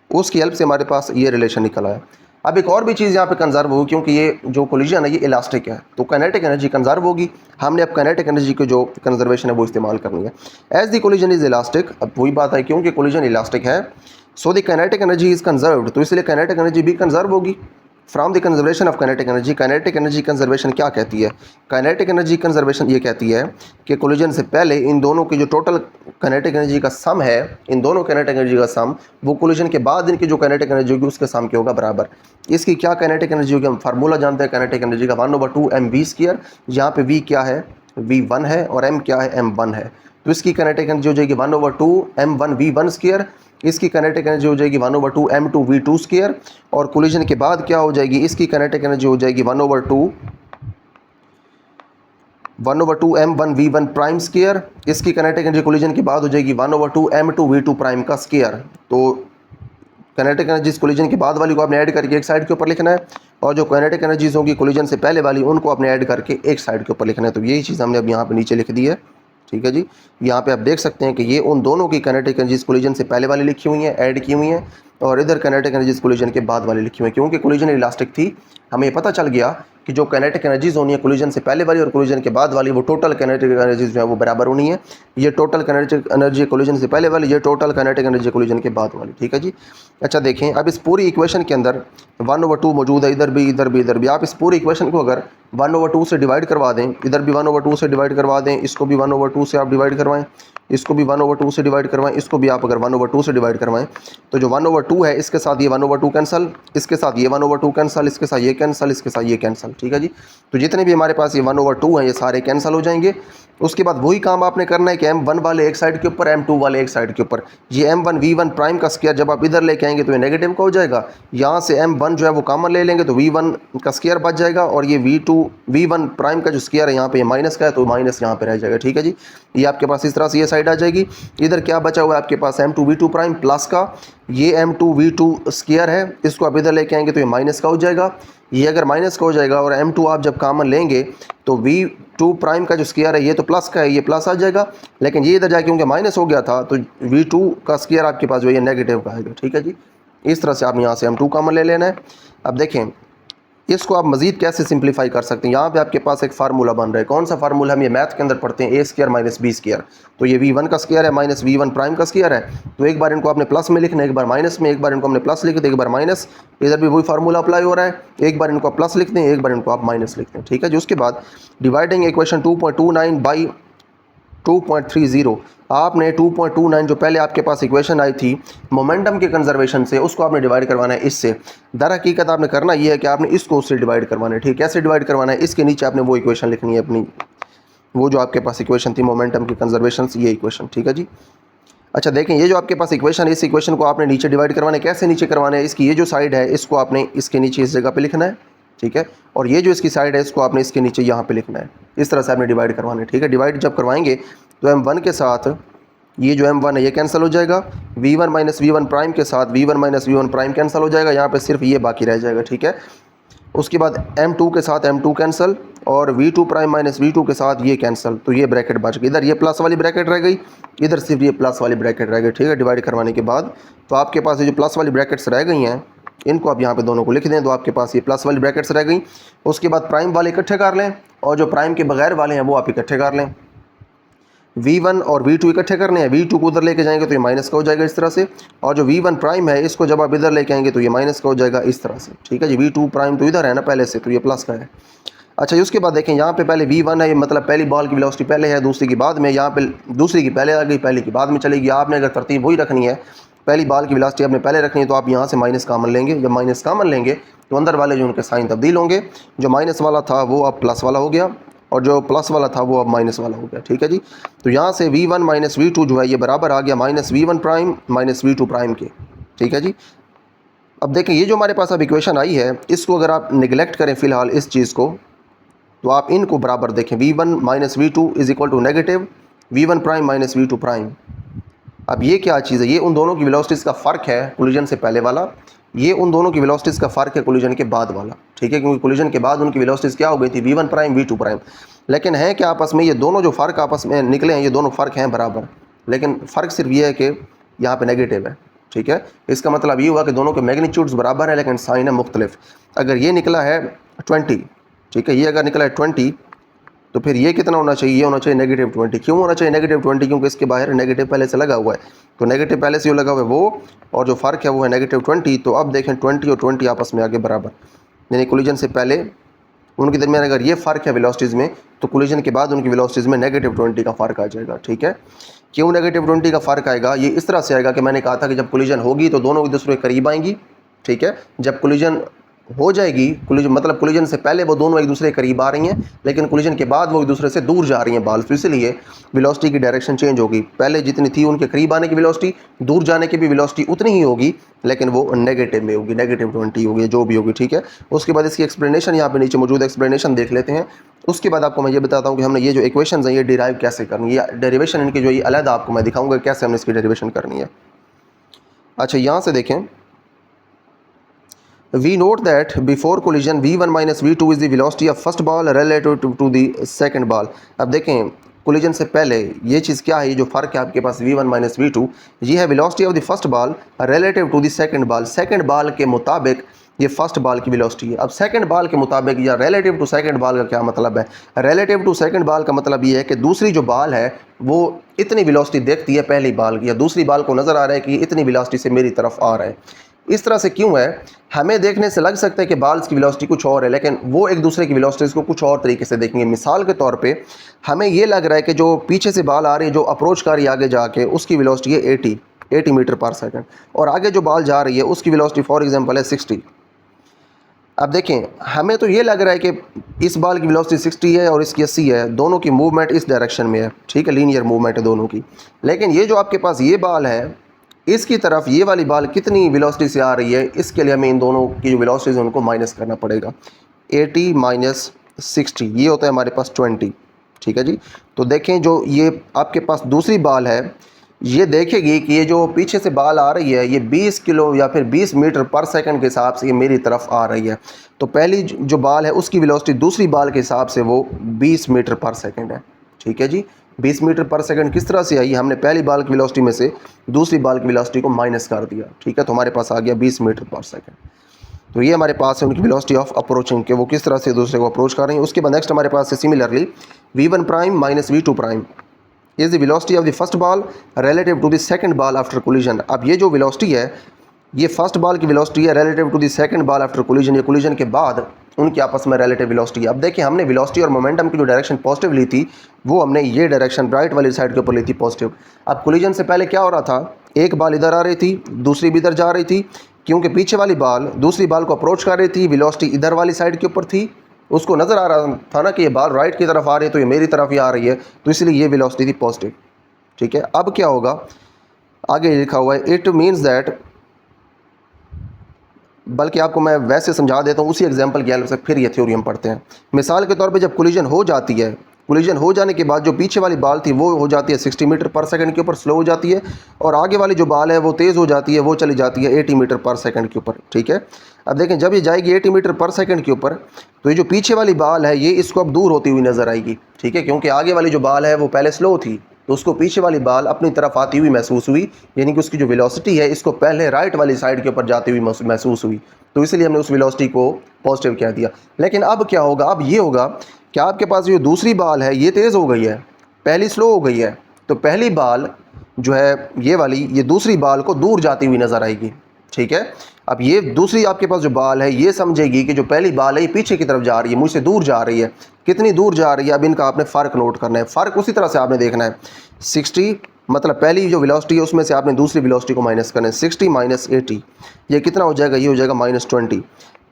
उसकी हेल्प से हमारे पास ये रिलेशन निकल आया। अब एक और भी चीज़ यहाँ पे कंजर्व होगी, क्योंकि ये जो कोलिजन है ये इलास्टिक है, तो काइनेटिक एनर्जी कंजर्व होगी। हमने अब काइनेटिक एनर्जी की जो कंजर्वेशन है वो इस्तेमाल करनी है। As the collision is elastic, अब वही बात है, क्योंकि कोलिजन इलास्टिक है, so the kinetic energy is conserved, तो इसलिए काइनेटिक एनर्जी भी कंजर्व होगी from the conservation of kinetic energy. Kinetic energy conservation क्या कहती है? काइनेटिक एनर्जी कंजर्वेशन ये कहती है कि कोलिजन से पहले इन दोनों की जो टोटल काइनेटिक एनर्जी का सम है, इन दोनों काइनेटिक एनर्जी का सम, वो कोलिजन के बाद इनकी जो काइनेटिक एनर्जी होगी उसके सम के होगा बराबर। इसकी क्या काइनेटिक एनर्जी होगी? हम फार्मूला जानते हैं काइनेटिक एनर्जी का, 1/2 mv²। यहाँ पे v क्या है? v1 है, और m क्या है? m1 है। तो इसकी काइनेटिक एनर्जी हो जाएगी 1/2 m1v1²। इसकी काइनेटिक एनर्जी हो जाएगी 1/2 m2v2²। और कोलिजन के बाद क्या हो जाएगी? इसकी काइनेटिक एनर्जी हो जाएगी 1/2 1/2m1v1 प्राइम स्क्वायर, इसकी काइनेटिक एनर्जी कोलिजन के बाद हो जाएगी 1/2m2v2 प्राइम का स्क्वायर। तो काइनेटिक एनर्जीज कोलिजन के बाद वाली को आपने ऐड करके एक साइड के ऊपर लिखना है, और जो काइनेटिक एनर्जीज होंगी कोलिजन से पहले वाली उनको आपने ऐड करके एक साइड के ऊपर लिखना है। तो यही चीज़ हमने अब यहाँ पे नीचे लिख दी है, ठीक है जी। यहाँ पे आप देख सकते हैं कि ये उन दोनों की काइनेटिक एनर्जीज कोलिजन से पहले वाली लिखी हुई हैं, ऐड की हुई हैं, और इधर काइनेटिक एनर्जीज कोलिजन के बाद वाली लिखी हुई हैं। क्योंकि कोलिजन इलास्टिक थी, हमें पता चल गया कि जो काइनेटिक एनर्जीज होनी है कोलिजन से पहले वाली और कोलिजन के बाद वाली, वो टोटल काइनेटिक एनर्जीज जो है वो बराबर होनी है। ये टोटल काइनेटिक एनर्जी कोलिजन से पहले वाली, ये टोटल काइनेटिक एनर्जी कोलिजन के बाद वाली, ठीक है जी। अच्छा देखें, अब इस पूरी इक्वेशन के अंदर 1/2 मौजूद है, इधर भी इधर भी इधर भी। आप इस पूरी इक्वेशन को अगर 1/2 से डिवाइड करवा दें, इधर भी 1/2 से डिवाइड करवा दें, इसको भी 1/2 से आप डिवाइड करवाएं, इसको भी 1/2 से डिवाइड करवाएं, इसको भी आप अगर 1/2 से डिवाइड करवाएं, तो जो 1/2 है इसके साथ ये 1/2 कैंसल, इसके साथ ये 1/2 कैंसल, इसके साथ ये कैंसल, इसके साथ ये कैंसल, ठीक है जी। तो जितने भी हमारे पास ये 1/2 हैं ये सारे कैंसल हो जाएंगे। उसके बाद वही काम आपने करना है कि m1 वाले एक साइड के ऊपर, m2 वाले एक साइड के ऊपर। ये m1v1 प्राइम का स्क्वायर जब आप इधर लेके आएंगे तो ये नेगेटिव का हो जाएगा, यहाँ से m1 जो है वो कॉमन ले लेंगे तो v1 का स्क्वायर बच जाएगा, और ये v1 प्राइम का जो स्क्वायर है यहाँ पे ये माइनस का है तो माइनस यहाँ पे रह जाएगा, ठीक है जी। ये आपके पास इस तरह से ये साइड आ जाएगी। इधर क्या बचा हुआ है आपके पास m2v2 प्राइम प्लस का, ये m2v2 स्क्वायर है, इसको आप इधर लेके आएंगे तो ये माइनस का हो जाएगा। ये अगर माइनस का हो जाएगा और m2 आप जब कॉमन लेंगे तो v2 प्राइम का जो स्क्वायर है ये तो प्लस का है, ये प्लस आ जाएगा, लेकिन ये इधर जाके क्योंकि माइनस हो गया था तो v2 का स्क्वायर आपके पास जो है नेगेटिव का आएगा, ठीक है जी। इस तरह से आपने यहाँ से m2 कॉमन ले लेना है। अब देखें इसको आप मजीद कैसे सिंप्लीफाई कर सकते हैं। यहाँ पे आपके पास एक फार्मूला बन रहा है, कौन सा फार्मूला, हम ये मैथ के अंदर पढ़ते हैं, a² माइनस b²। तो ये v1 का स्क्वायर है माइनस v1 प्राइम का स्क्वायर है, तो एक बार इनको आपने प्लस में लिखना है, एक बार माइनस में, एक बार इनको हमने प्लस लिख दें, एक बार माइनस, इधर भी वही फार्मूला अप्लाई हो रहा है, एक बार इनको आप प्लस लिख दें, एक बार इनको आप माइनस लिख दें, ठीक है जी। उसके बाद डिवाइडिंग इक्वेशन 2.29 बाई 2.30, आपने 2.29 जो पहले आपके पास इक्वेशन आई थी मोमेंटम के कंजर्वेशन से, उसको आपने डिवाइड करवाना है इससे। दर हकीकत आपने करना ये है कि आपने इसको उससे डिवाइड करवाना है, ठीक है। कैसे डिवाइड करवाना है, इसके नीचे आपने वो इक्वेशन लिखनी है अपनी, वो जो आपके पास इक्वेशन थी मोमेंटम की कंजर्वेशन से, ये इक्वेशन, ठीक है जी। अच्छा देखें, ये जो आपके पास इक्वेशन है, इस इक्वेशन को आपने नीचे डिवाइड करवाना है। कैसे नीचे करवाना है, इसकी ये जो साइड है इसको आपने इसके नीचे इस जगह पे लिखना है, ठीक है, और ये जो इसकी साइड है इसको आपने इसके नीचे यहाँ पे लिखना है। इस तरह से आपने डिवाइड करवाना है, ठीक है। डिवाइड जब करवाएंगे तो m1 के साथ ये जो m1 है ये कैंसिल हो जाएगा, v1 माइनस v1 प्राइम के साथ v1 minus v1 prime cancel हो जाएगा, यहाँ पे सिर्फ ये बाकी रह जाएगा, ठीक है। उसके बाद m2 के साथ m2 कैंसिल, और v2 प्राइम माइनस v2 के साथ ये कैंसिल, तो ये ब्रैकेट बच गई। इधर ये प्लस वाली ब्रैकेट रह गई, इधर सिर्फ ये प्लस वाली ब्रैकेट रह गई, ठीक है। डिवाइड करवाने के बाद तो आपके पास ये जो प्लस वाली ब्रैकेट्स रह गई हैं इनको आप यहाँ पे दोनों को लिख दें, तो आपके पास ये प्लस वाली ब्रैकेट्स रह गई। उसके बाद प्राइम वाले इकट्ठे कर लें, और जो प्राइम के बगैर वाले हैं वो आप इकट्ठे कर लें। v1 और v2 इकट्ठे करने हैं, v2 को उधर लेके जाएंगे तो ये माइनस का हो जाएगा इस तरह से, और जो v1 प्राइम है इसको जब आप इधर लेके आएंगे तो ये माइनस का हो जाएगा इस तरह से, ठीक है जी। v2 प्राइम तो इधर है ना पहले से, तो ये प्लस का है। अच्छा उसके बाद देखें यहाँ पे पहले v1 है, ये मतलब पहली बॉल की वेलोसिटी पहले है, दूसरी की बाद में, यहाँ पे दूसरी की पहले आ गई, पहली की बाद में चलेगी। आपने अगर तरतीब वही रखनी है, पहली बॉल की वेलोसिटी आपने पहले रखनी है, तो आप यहाँ से माइनस कॉमन लेंगे। जब माइनस कॉमन लेंगे तो अंदर वाले जो उनके साइन तब्दील होंगे, जो माइनस वाला था वो अब प्लस वाला हो गया, और जो प्लस वाला था वो अब माइनस वाला हो गया, ठीक है जी। तो यहाँ से v1 माइनस v2 जो है ये बराबर आ गया minus v1 prime minus v2 prime के, ठीक है जी। अब देखें ये जो हमारे पास अब इक्वेशन आई है, इसको अगर आप निगलेक्ट करें फ़िलहाल इस चीज़ को, तो आप इनको बराबर देखें, v1 minus v2 is equal to negative v1 prime minus v2 prime. अब ये क्या चीज़ है, ये उन दोनों की वेलोसिटीज़ का फ़र्क है कोलिजन से पहले वाला, ये उन दोनों की वेलोसिटीज़ का फ़र्क है कोलिजन के बाद वाला, ठीक है। क्योंकि कोलिजन के बाद उनकी वेलोसिटीज़ क्या हो गई थी, v1 प्राइम v2 प्राइम, लेकिन है क्या आपस में, ये दोनों जो फ़र्क आपस में निकले हैं ये दोनों फ़र्क हैं बराबर, लेकिन फ़र्क सिर्फ ये है कि यहाँ पे नेगेटिव है, ठीक है। इसका मतलब ये हुआ कि दोनों के मैग्नीट्यूड्स बराबर है लेकिन साइन है मुख्तलिफ। अगर ये निकला है 20, ठीक है, ये अगर निकला है 20, तो फिर ये कितना होना चाहिए, ये होना चाहिए नेगेटिव 20। क्यों होना चाहिए नेगेटिव 20, क्योंकि इसके बाहर नेगेटिव पहले से लगा हुआ है, तो नेगेटिव पहले से लगा हुआ है वो, और जो फ़र्क है वो है नेगेटिव 20। तो अब देखें 20 और 20 आपस में आगे बराबर, यानी कोलिजन से पहले उनके दरमियान अगर ये फ़र्क है वेलोसिटीज़ में, तो कोलिजन के बाद उनकी वेलोसिटीज़ में नेगेटिव 20 का फ़र्क आ जाएगा, ठीक है। क्यों नेगेटिव 20 का फ़र्क आएगा, ये इस तरह से आएगा कि मैंने कहा था कि जब कोलिजन होगी तो दोनों एक दूसरे के करीब आएंगी, ठीक है। जब कोलिजन हो जाएगी कोलिजन, मतलब कोलिजन से पहले वो दोनों एक दूसरे के करीब आ रही हैं, लेकिन कोलिजन के बाद वो एक दूसरे से दूर जा रही हैं बाल, तो इसलिए वेलोसिटी की डायरेक्शन चेंज होगी। पहले जितनी थी उनके करीब आने की वेलोसिटी, दूर जाने की भी वेलोसिटी उतनी ही होगी, लेकिन वो नेगेटिव में होगी, -20 होगी, जो भी होगी, ठीक है। उसके बाद इसकी एक्सप्लेनेशन यहाँ पे नीचे मौजूद एक्सप्लेनेशन देख लेते हैं। उसके बाद आपको मैं ये बताता हूँ कि हमने ये जो इक्वेशंस हैं ये डिराइव कैसे करनी है, डेरिवेशन इनकी जो ये अलग आपको मैं दिखाऊंगा कैसे हमने इसकी डेरिवेशन करनी है। अच्छा, यहाँ से देखें, we note that before collision v1 minus v2 is the velocity of first ball relative to the second ball। अब देखें कोलिजन से पहले ये चीज़ क्या है, ये जो फ़र्क है आपके पास v1 माइनस v2, ये है velocity of the first ball relative to the second ball. Second ball के मुताबिक ये फर्स्ट बॉल की वेलोसिटी है। अब सेकंड बॉल के मुताबिक या रिलेटिव टू सेकंड बॉल का क्या मतलब है? रिलेटिव टू सेकंड बॉल का मतलब ये है कि दूसरी जो बॉल है वो इतनी वेलोसिटी देखती है पहली बॉल की, या दूसरी बॉल को नज़र आ रहा है कि इतनी वेलोसिटी से मेरी तरफ आ रहा है। इस तरह से क्यों है? हमें देखने से लग सकता है कि बाल्स की वेलोसिटी कुछ और है, लेकिन वो एक दूसरे की वेलोसिटीज़ को कुछ और तरीके से देखेंगे। मिसाल के तौर पे हमें ये लग रहा है कि जो पीछे से बाल आ रही है, जो अप्रोच कर रही है आगे जाके, उसकी वेलोसिटी है 80 मीटर पर सेकंड, और आगे जो बाल जा रही है उसकी वेलोसिटी फॉर एग्जांपल है 60। अब देखें, हमें तो ये लग रहा है कि इस बाल की वेलोसिटी 60 है और इसकी 80 है, दोनों की मूवमेंट इस डायरेक्शन में है, ठीक है, लीनियर मूवमेंट है दोनों की। लेकिन ये जो आपके पास ये बाल है, इसकी तरफ ये वाली बाल कितनी वेलोसिटी से आ रही है, इसके लिए हमें इन दोनों की जो वेलोसिटीज़ है उनको माइनस करना पड़ेगा। 80 माइनस 60 ये होता है हमारे पास 20, ठीक है जी। तो देखें, जो ये आपके पास दूसरी बाल है, ये देखेगी कि ये जो पीछे से बाल आ रही है ये 20 किलो या फिर 20 मीटर पर सेकंड के हिसाब से ये मेरी तरफ आ रही है। तो पहली जो बाल है उसकी वेलोसिटी दूसरी बाल के हिसाब से वो 20 मीटर पर सेकंड है, ठीक है जी। 20 मीटर पर सेकंड किस तरह से आई? हमने पहली बाल की वेलोसिटी में से दूसरी बाल की वेलोसिटी को माइनस कर दिया, ठीक है, तो हमारे पास आ गया 20 मीटर पर सेकंड। तो ये हमारे पास है उनकी वेलोसिटी ऑफ अप्रोचिंग के, वो किस तरह से दूसरे को अप्रोच कर रही हैं। उसके बाद नेक्स्ट हमारे पास है similarly v1 prime minus v2 prime is the velocity of the first ball relative to the second ball after collision. अब ये जो वेलोसिटी है ये फर्स्ट बॉल की वेलोसिटी है relative to the second ball after collision, ये कोलिजन के बाद उनकी आपस में रिलेटिव वेलोसिटी है। अब देखिए, हमने वेलोसिटी और मोमेंटम की जो डायरेक्शन पॉजिटिव ली थी वो हमने ये डायरेक्शन राइट वाली साइड के ऊपर ली थी पॉजिटिव। अब कोलिजन से पहले क्या हो रहा था, एक बाल इधर आ रही थी, दूसरी भी इधर जा रही थी, क्योंकि पीछे वाली बाल दूसरी बाल को अप्रोच कर रही थी, वेलोसिटी इधर वाली साइड के ऊपर थी, उसको नज़र आ रहा था ना कि ये बाल राइट की तरफ आ रही है तो ये मेरी तरफ ही आ रही है, तो इसलिए ये वेलोसिटी थी पॉजिटिव, ठीक है। अब क्या होगा, आगे लिखा हुआ है इट मीन्स दैट, बल्कि आपको मैं वैसे समझा देता हूँ उसी एग्जांपल की हेल्प से, फिर ये थ्योरी हम पढ़ते हैं। मिसाल के तौर पे जब कोलिजन हो जाती है, कोलिजन हो जाने के बाद जो पीछे वाली बाल थी वो हो जाती है 60 मीटर पर सेकंड के ऊपर, स्लो हो जाती है, और आगे वाली जो बाल है वो तेज़ हो जाती है, वो चली जाती है 80 मीटर पर सेकंड के ऊपर, ठीक है। अब देखें, जब ये जाएगी 80 मीटर पर सेकंड के ऊपर, तो ये जो पीछे वाली बाल है ये इसको अब दूर होती हुई नज़र आएगी, ठीक है, क्योंकि आगे वाली जो बाल है वो पहले स्लो थी, तो उसको पीछे वाली बाल अपनी तरफ आती हुई महसूस हुई, यानी कि उसकी जो वेलोसिटी है इसको पहले राइट वाली साइड के ऊपर जाती हुई महसूस हुई, तो इसलिए हमने उस वेलोसिटी को पॉजिटिव कह दिया। लेकिन अब क्या होगा, अब ये होगा कि आपके पास जो दूसरी बाल है ये तेज़ हो गई है, पहली स्लो हो गई है, तो पहली बाल जो है ये वाली, ये दूसरी बाल को दूर जाती हुई नज़र आएगी, ठीक है। अब ये दूसरी आपके पास जो बाल है ये समझेगी कि जो पहली बाल है ये पीछे की तरफ जा रही है, मुझसे दूर जा रही है। कितनी दूर जा रही है, अब इनका आपने फ़र्क नोट करना है। फ़र्क उसी तरह से आपने देखना है, 60 मतलब पहली जो वेलोसिटी है उसमें से आपने दूसरी वेलोसिटी को माइनस करना है। 60 माइनस 80 ये कितना हो जाएगा, ये हो जाएगा -20।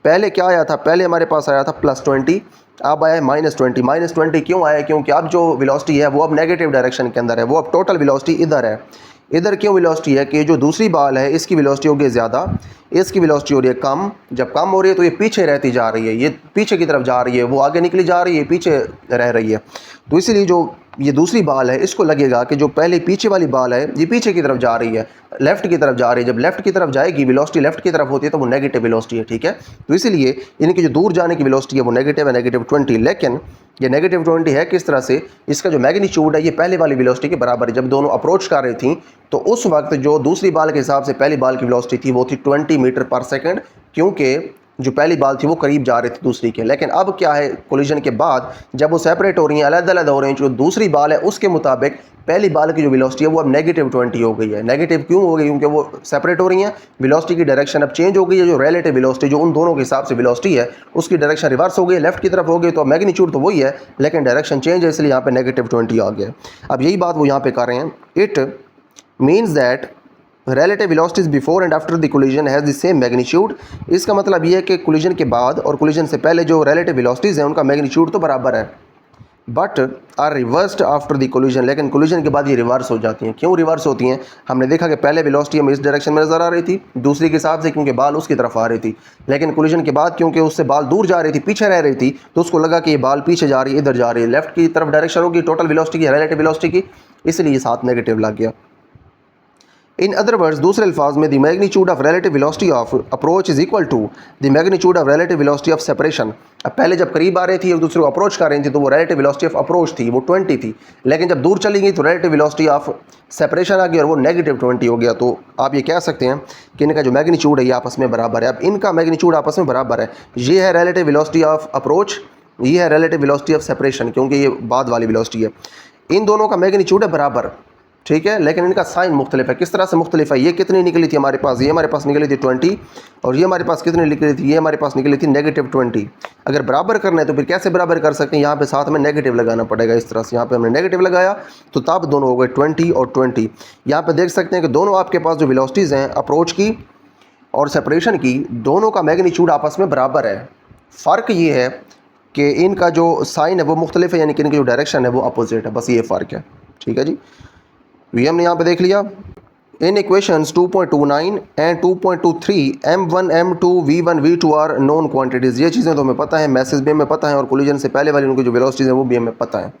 पहले क्या आया था, पहले हमारे पास आया था +20, अब आया है -20। -20 क्यों आया, क्योंकि अब जो वेलोसिटी है वो अब नेगेटिव डायरेक्शन के अंदर है, वो अब टोटल वेलोसिटी इधर है। इधर क्यों वेलोसिटी है कि जो दूसरी बाल है इसकी वेलोसिटी होगी ज़्यादा, इसकी वेलोसिटी हो रही है कम। जब कम हो रही है तो ये पीछे रहती जा रही है, ये पीछे की तरफ जा रही है, वो आगे निकली जा रही है, पीछे रह रही है। तो इसीलिए जो ये दूसरी बाल है इसको लगेगा कि जो पहले पीछे वाली बाल है ये पीछे की तरफ जा रही है, लेफ़्ट की तरफ जा रही है। जब लेफ़्ट की तरफ जाएगी, वेलोसिटी लेफ़्ट की तरफ होती है तो वो नेगेटिव वेलोसिटी है, ठीक है। तो इसीलिए इनकी जो दूर जाने की वेलोसिटी है वो नेगेटिव है, -20। लेकिन ये -20 है किस तरह से, इसका जो मैग्नीट्यूड है ये पहले वाली वेलोसिटी के बराबर है। जब दोनों अप्रोच कर रही थी तो उस वक्त जो दूसरी बाल के हिसाब से पहली बाल की वेलोसिटी थी वो थी 20 मीटर पर सेकंड, क्योंकि जो पहली बाल थी वो करीब जा रही थी दूसरी के। लेकिन अब क्या है, कोलिजन के बाद जब वो सेपरेट हो रही हैं, अलग-अलग हो रही हैं, जो दूसरी बाल है उसके मुताबिक पहली बाल की जो वेलोसिटी है वो अब -20 हो गई है। नेगेटिव क्यों हो गई, क्योंकि वो सेपरेट हो रही हैं, वेलोसिटी की डायरेक्शन अब चेंज हो गई है। जो रिलेटिव वेलोसिटी जो उन दोनों के हिसाब से वेलोसिटी है उसकी डायरेक्शन रिवर्स हो गई है, लेफ्ट की तरफ हो गई, तो मैग्नीट्यूड तो वही है लेकिन डायरेक्शन चेंज है, इसलिए यहाँ पे -20 आ गया। अब यही बात वो यहाँ पे कर रहे हैं, it means that relative velocities before and after the collision has the same magnitude। इसका मतलब ये है कि collision के बाद और collision से पहले जो relative velocities हैं उनका magnitude तो बराबर है, but are reversed after the collision, लेकिन कोलिजन के बाद ये रिवर्स हो जाती हैं। क्यों रिवर्स होती हैं? हमने देखा कि पहले वेलोसिटी हमें इस डायरेक्शन में नज़र आ रही थी, दूसरी के हिसाब से क्योंकि बाल उसकी तरफ आ रही थी, लेकिन कोलिजन के बाद क्योंकि उससे बाल दूर जा रही थी, पीछे रह रही थी, तो उसको लगा कि ये बाल पीछे जा रही है, इधर जा रही है, लेफ्ट की तरफ डायरेक्शन होगी टोटल वेलोसिटी की, रिलेटिव वेलोसिटी की, इसलिए ये साथ नेगेटिव लग गया। इन अदर वर्ड्स, दूसरे अल्फाज में the magnitude of relative velocity of approach is equal to the magnitude of relative velocity of separation. अब पहले जब करीब आ रही थी एक दूसरे को अप्रोच कर रही थी तो वो रिलेटिव वेलोसिटी ऑफ अप्रोच थी, वो 20 थी, लेकिन जब दूर चली गई तो रिलेटिव वेलोसिटी ऑफ सेपरेशन आ गई और वो -20 हो गया। तो आप ये कह सकते हैं कि इनका जो मैग्नीट्यूड है ये आपस में बराबर है। अब इनका मैग्नीट्यूड आपस में बराबर है, ये है रिलेटिव वेलोसिटी ऑफ अप्रोच, ये है रिलेटिव वेलोसिटी ऑफ सेपरेशन, क्योंकि ये बाद वाली वेलोसिटी है। इन दोनों का मैग्नीट्यूड है बराबर, ठीक है, लेकिन इनका साइन मुख्तलिफ है। किस तरह से मुख्तलिफ है? ये कितनी निकली थी हमारे पास? ये हमारे पास निकली थी 20, और ये हमारे पास कितनी निकली थी? ये हमारे पास निकली थी -20। अगर बराबर करना है तो फिर कैसे बराबर कर सकते हैं? यहाँ पे साथ में नेगेटिव लगाना पड़ेगा, इस तरह से। यहाँ पे हमने नेगेटिव लगाया तो तब दोनों हो गए 20 और 20। यहाँ पे देख सकते हैं कि दोनों आपके पास जो वेलोसिटीज़ हैं अप्रोच की और सेपरेशन की, दोनों का मैग्नीट्यूड आपस में बराबर है। फ़र्क ये है कि इनका जो साइन है वो मुख्तलिफ है, यानी कि इनकी जो डायरेक्शन है वो अपोजिट है, बस ये फ़र्क है, ठीक है जी। ये हमने यहाँ पे देख लिया। In equations 2.29 and 2.23 M1 M2 V1 V2 are known quantities. ये चीज़ें तो हमें पता है, मैसेज भी हमें पता है, और कोलिजन से पहले वाली उनकी जो वेलोसिटीज़ हैं वो भी हमें पता है।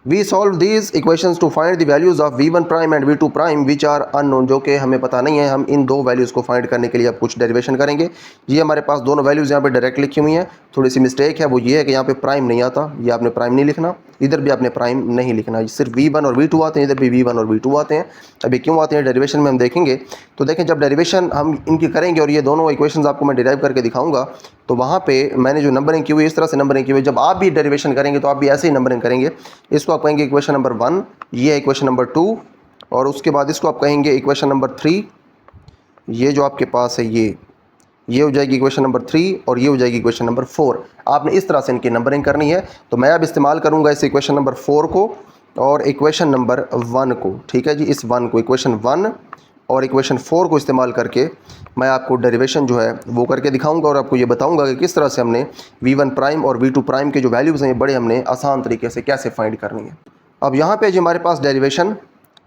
We solve these equations to find the values of V1 prime and V2 prime which are unknown, जो कि हमें पता नहीं है। हम इन दो वैल्यूज़ को फाइंड करने के लिए अब कुछ डेरिवेशन करेंगे। ये हमारे पास दोनों वैल्यूज़ यहाँ पे डायरेक्ट लिखी हुई हैं। थोड़ी सी मिस्टेक है, वो ये है कि यहाँ पे प्राइम नहीं आता, ये आपने प्राइम नहीं लिखना, इधर भी आपने प्राइम नहीं लिखना, सिर्फ V1 और V2 आते हैं, इधर भी V1 और V2 आते हैं। अभी क्यों आते हैं डेरिवेशन में हम देखेंगे। तो देखें, जब डेरिवेशन हम इनकी करेंगे और ये दोनों इक्वेशंस आपको मैं डिराइव करके दिखाऊंगा, तो वहाँ पे मैंने जो नंबरिंग की हुई इस तरह से नंबरिंग की हुई। जब आप भी डेरिवेशन करेंगे तो आप भी ऐसे ही नंबरिंग करेंगे। इसको आप कहेंगे इक्वेशन नंबर 1, ये है इक्वेशन नंबर 2, और उसके बाद इसको आप कहेंगे इक्वेशन नंबर 3। ये जो आपके पास है ये हो जाएगी इक्वेशन नंबर 3, और ये हो जाएगी इक्वेशन नंबर 4। आपने इस तरह से इनकी नंबरिंग करनी है। तो मैं अब इस्तेमाल करूँगा इस इक्वेशन नंबर 4 को और इक्वेशन नंबर 1 को, ठीक है जी। इस 1 को, इक्वेशन 1 और इक्वेशन 4 को इस्तेमाल करके मैं आपको डेरिवेशन जो है वो करके दिखाऊंगा, और आपको ये बताऊंगा कि किस तरह से हमने V1 प्राइम और V2 प्राइम के जो वैल्यूज़ हैं बड़े हमने आसान तरीके से कैसे फाइंड करनी है। अब यहाँ पे जो हमारे पास डेरिवेशन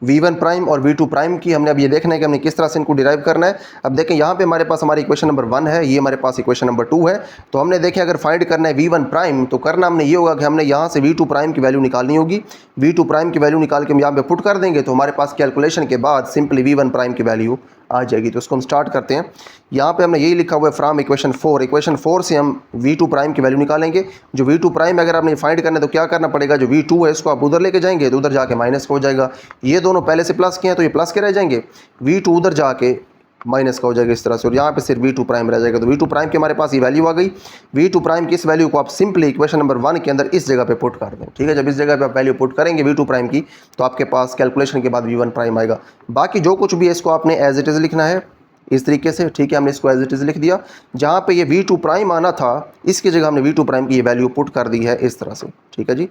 V1 प्राइम और V2 प्राइम की हमने अब ये देखना है कि हमने किस तरह से इनको डिराइव करना है। अब देखें, यहाँ पे हमारे पास हमारी इक्वेशन नंबर 1 है, ये हमारे पास इक्वेशन नंबर 2 है। तो हमने देखें अगर फाइंड करना है V1 प्राइम, तो करना हमने ये होगा कि हमने यहाँ से V2 प्राइम की वैल्यू निकालनी होगी। V2 प्राइम की वैल्यू निकाल के हम यहाँ पे पुट कर देंगे, तो हमारे पास कैलकुलेशन के बाद सिंपली V1 प्राइम की वैल्यू आ जाएगी। तो इसको हम स्टार्ट करते हैं। यहाँ पे हमने यही लिखा हुआ है फ्रॉम इक्वेशन 4। इक्वेशन 4 से हम V2 प्राइम की वैल्यू निकालेंगे। जो V2 प्राइम अगर आपने फाइंड करना है तो क्या करना पड़ेगा, जो V2 है इसको आप उधर लेके जाएंगे तो उधर जाके माइनस का हो जाएगा। ये दोनों पहले से प्लस के हैं तो ये प्लस के रह जाएंगे, V2 उधर जाके माइनस का हो जाएगा इस तरह से, और यहाँ पे सिर्फ V2 प्राइम रह जाएगा। तो V2 प्राइम की हमारे पास ये वैल्यू आ गई। V2 प्राइम की इस वैल्यू को आप सिंपली इक्वेशन नंबर 1 के अंदर इस जगह पे पुट कर दें, ठीक है। जब इस जगह पे आप वैल्यू पुट करेंगे V2 प्राइम की, तो आपके पास कैलकुलेशन के बाद V1 प्राइम आएगा। बाकी जो कुछ भी है इसको आपने एज इट इज़ लिखना है इस तरीके से, ठीक है। हमने इसको एज इट इज़ लिख दिया। जहाँ पे ये V2 प्राइम आना था इसकी जगह हमने V2 प्राइम की ये वैल्यू पुट कर दी है इस तरह से, ठीक है जी।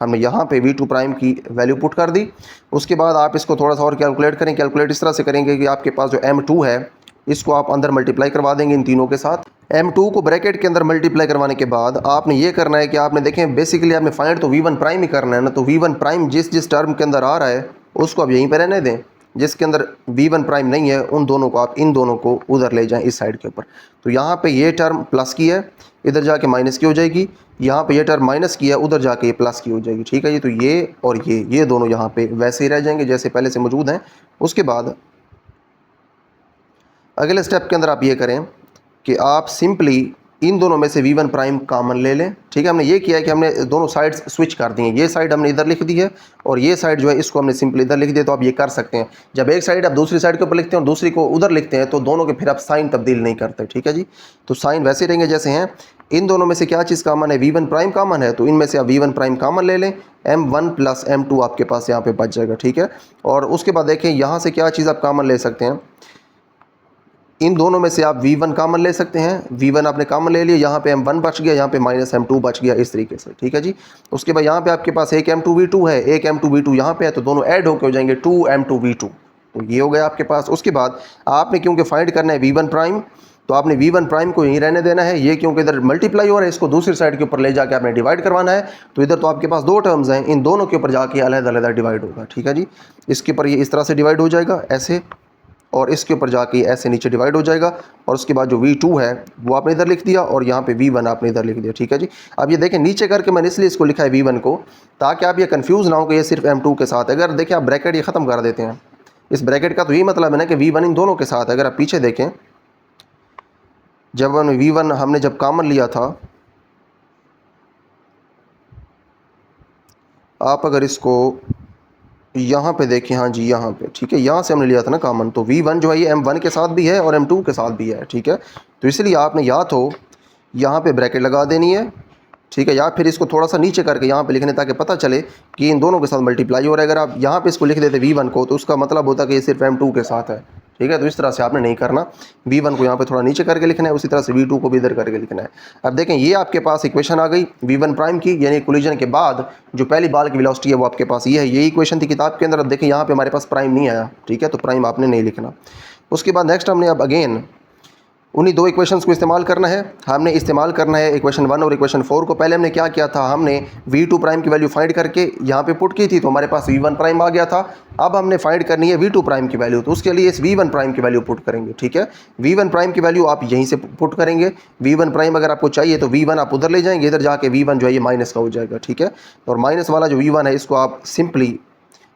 हमने यहाँ पे V2 प्राइम की वैल्यू पुट कर दी। उसके बाद आप इसको थोड़ा सा और कैलकुलेट करें। कैलकुलेट इस तरह से करेंगे कि आपके पास जो M2 है इसको आप अंदर मल्टीप्लाई करवा देंगे इन तीनों के साथ। M2 को ब्रैकेट के अंदर मल्टीप्लाई करवाने के बाद आपने ये करना है कि आपने देखें बेसिकली आपने फाइंड तो V1 प्राइम ही करना है ना। तो V1 प्राइम जिस टर्म के अंदर आ रहा है उसको आप यहीं पर रहने दें, जिसके अंदर V1 प्राइम नहीं है उन दोनों को आप इन दोनों को उधर ले जाएं इस साइड के ऊपर। तो यहाँ पे ये टर्म प्लस की है, इधर जाके माइनस की हो जाएगी। यहाँ पे ये टर्म माइनस की है, उधर जाके ये प्लस की हो जाएगी, ठीक है जी। तो ये और ये दोनों यहाँ पे वैसे ही रह जाएंगे जैसे पहले से मौजूद हैं। उसके बाद अगले स्टेप के अंदर आप ये करें कि आप सिंपली इन दोनों में से V1 प्राइम कॉमन ले लें, ठीक है। हमने ये किया है कि हमने दोनों साइड्स स्विच कर दी हैं। ये साइड हमने इधर लिख दी है और ये साइड जो है इसको हमने सिंपली इधर लिख दिया। तो आप ये कर सकते हैं, जब एक साइड आप दूसरी साइड के ऊपर लिखते हैं और दूसरी को उधर लिखते हैं तो दोनों के फिर आप साइन तब्दील नहीं करते, ठीक है जी। तो साइन वैसे रहेंगे जैसे हैं। इन दोनों में से क्या चीज़ कॉमन है, V1 प्राइम कॉमन है, तो इनमें से आप V1 प्राइम कॉमन ले लें। M1 प्लस M2 आपके पास यहाँ पे बच जाएगा, ठीक है। और उसके बाद देखें यहाँ से क्या चीज़ आप कॉमन ले सकते हैं। इन दोनों में से आप V1 कॉमन ले सकते हैं। V1 आपने कॉमन ले लिया, यहाँ पे M1 बच गया, यहाँ पे माइनस M2 बच गया इस तरीके से, ठीक है जी। उसके बाद यहाँ पे आपके पास एक M2 V2 है, एक M2 V2 यहाँ पे है, तो दोनों ऐड होकर हो जाएंगे 2 M2 V2। तो ये हो गया आपके पास। उसके बाद आपने क्योंकि फाइंड करना है V1 प्राइम, तो आपने V1 प्राइम को यहीं रहने देना है। ये क्योंकि इधर मल्टीप्लाई हो रहा है, इसको दूसरी साइड के ऊपर ले जाके आपने डिवाइड करवाना है। तो इधर तो आपके पास दो टर्म्स हैं, इन दोनों के ऊपर जाके अलग-अलग डिवाइड होगा, ठीक है जी। इसके ऊपर ये इस तरह से डिवाइड हो जाएगा ऐसे, और इसके ऊपर जाके ऐसे नीचे डिवाइड हो जाएगा। और उसके बाद जो V2 है वो आपने इधर लिख दिया, और यहाँ पे V1 आपने इधर लिख दिया, ठीक है जी। अब ये देखें नीचे करके मैंने इसलिए इसको लिखा है V1 को, ताकि आप ये कंफ्यूज ना हो कि ये सिर्फ M2 के साथ है। अगर देखें आप ब्रैकेट ये ख़त्म कर देते हैं, इस ब्रैकेट का तो यही मतलब है ना कि V1 इन दोनों के साथ है। अगर आप पीछे देखें, जब V1 हमने जब कॉमन लिया था, आप अगर इसको यहाँ पे देखें, हाँ जी यहाँ पे, ठीक है, यहाँ से हमने लिया था ना कॉमन, तो V1 जो है ये M1 के साथ भी है और M2 के साथ भी है, ठीक है। तो इसलिए आपने या तो यहाँ पे ब्रैकेट लगा देनी है, ठीक है, या फिर इसको थोड़ा सा नीचे करके यहाँ पे लिखने, ताकि पता चले कि इन दोनों के साथ मल्टीप्लाई हो रहा है। अगर आप यहाँ पे इसको लिख देते V1 को, तो उसका मतलब होता है कि ये सिर्फ M2 के साथ है, ठीक है। तो इस तरह से आपने नहीं करना, V1 को यहाँ पे थोड़ा नीचे करके लिखना है, उसी तरह से V2 को भी इधर करके लिखना है। अब देखें ये आपके पास इक्वेशन आ गई V1 प्राइम की, यानी कोलिजन के बाद जो पहली बॉल की वेलोसिटी है वो आपके पास ये है। यही इक्वेशन थी किताब के अंदर। अब देखें यहाँ पे हमारे पास प्राइम नहीं आया, ठीक है, तो प्राइम आपने नहीं लिखना। उसके बाद नेक्स्ट हमने अब अगेन उन्हीं दो इक्वेशंस को इस्तेमाल करना है। हमने इस्तेमाल करना है इक्वेशन 1 और इक्वेशन 4 को। पहले हमने क्या किया था, हमने V2 प्राइम की वैल्यू फाइंड करके यहाँ पे पुट की थी, तो हमारे पास V1 प्राइम आ गया था। अब हमने फाइंड करनी है V2 प्राइम की वैल्यू, तो उसके लिए इस V1 प्राइम की वैल्यू पुट करेंगे, ठीक है। V1 प्राइम की वैल्यू आप यहीं से पुट करेंगे। V1 प्राइम अगर आपको चाहिए तो V1 आप उधर ले जाएंगे, इधर जाके V1 जो है ये माइनस का हो जाएगा, ठीक है। और माइनस वाला जो V1 है इसको आप सिंपली,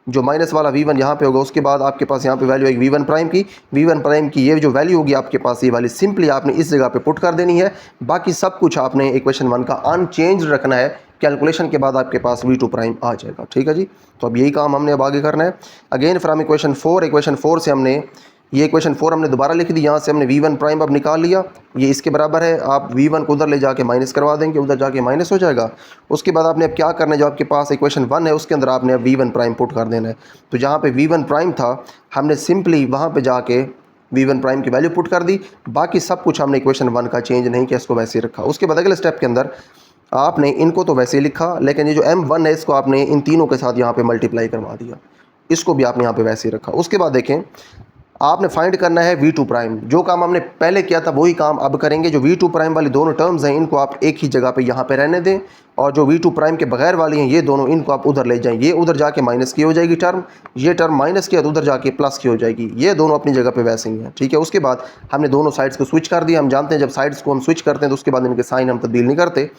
जो माइनस वाला V1 यहाँ पे होगा, उसके बाद आपके पास यहाँ पे वैल्यू आएगी V1 प्राइम की। V1 प्राइम की ये जो वैल्यू होगी आपके पास, ये वाली सिंपली आपने इस जगह पे पुट कर देनी है। बाकी सब कुछ आपने इक्वेशन 1 का अनचेंज रखना है। कैलकुलेशन के बाद आपके पास V2 प्राइम आ जाएगा, ठीक है जी। तो अब यही काम हमने अब आगे करना है। अगेन फ्रॉम इक्वेशन 4, इक्वेशन 4 से हमने ये इक्वेशन 4 हमने दोबारा लिख दी। यहाँ से हमने V1 प्राइम अब निकाल लिया, ये इसके बराबर है। आप V1 को उधर ले जाके माइनस करवा देंगे, उधर जाके माइनस हो जाएगा। उसके बाद आपने अब क्या करना है, जो आपके पास इक्वेशन 1 है उसके अंदर आपने अब V1 प्राइम पुट कर देना है। तो जहाँ पे V1 प्राइम था हमने सिंपली वहाँ पे जाके V1 प्राइम की वैल्यू पुट कर दी। बाकी सब कुछ हमने इक्वेशन 1 का चेंज नहीं किया, इसको वैसे ही रखा। उसके बाद अगले स्टेप के अंदर आपने इनको तो वैसे ही लिखा, लेकिन ये जो M1 है इसको आपने इन तीनों के साथ यहाँ पे मल्टीप्लाई करवा दिया, इसको भी आपने यहाँ पे वैसे ही रखा। उसके बाद देखें आपने फाइंड करना है V2 प्राइम। जो काम हमने पहले किया था वही काम अब करेंगे। जो V2 प्राइम वाली दोनों टर्म्स हैं इनको आप एक ही जगह पे यहाँ पे रहने दें, और जो V2 प्राइम के बगैर वाली हैं ये दोनों, इनको आप उधर ले जाएं। ये उधर जाके माइनस की हो जाएगी टर्म, ये टर्म माइनस की, तो उधर जाके प्लस की हो जाएगी। ये दोनों अपनी जगह पे वैसे ही हैं, ठीक है। उसके बाद हमने दोनों साइड्स को स्विच कर दिया। हम जानते हैं जब साइड्स को हम स्विच करते हैं तो उसके बाद इनके साइन हम तब्दील नहीं करते।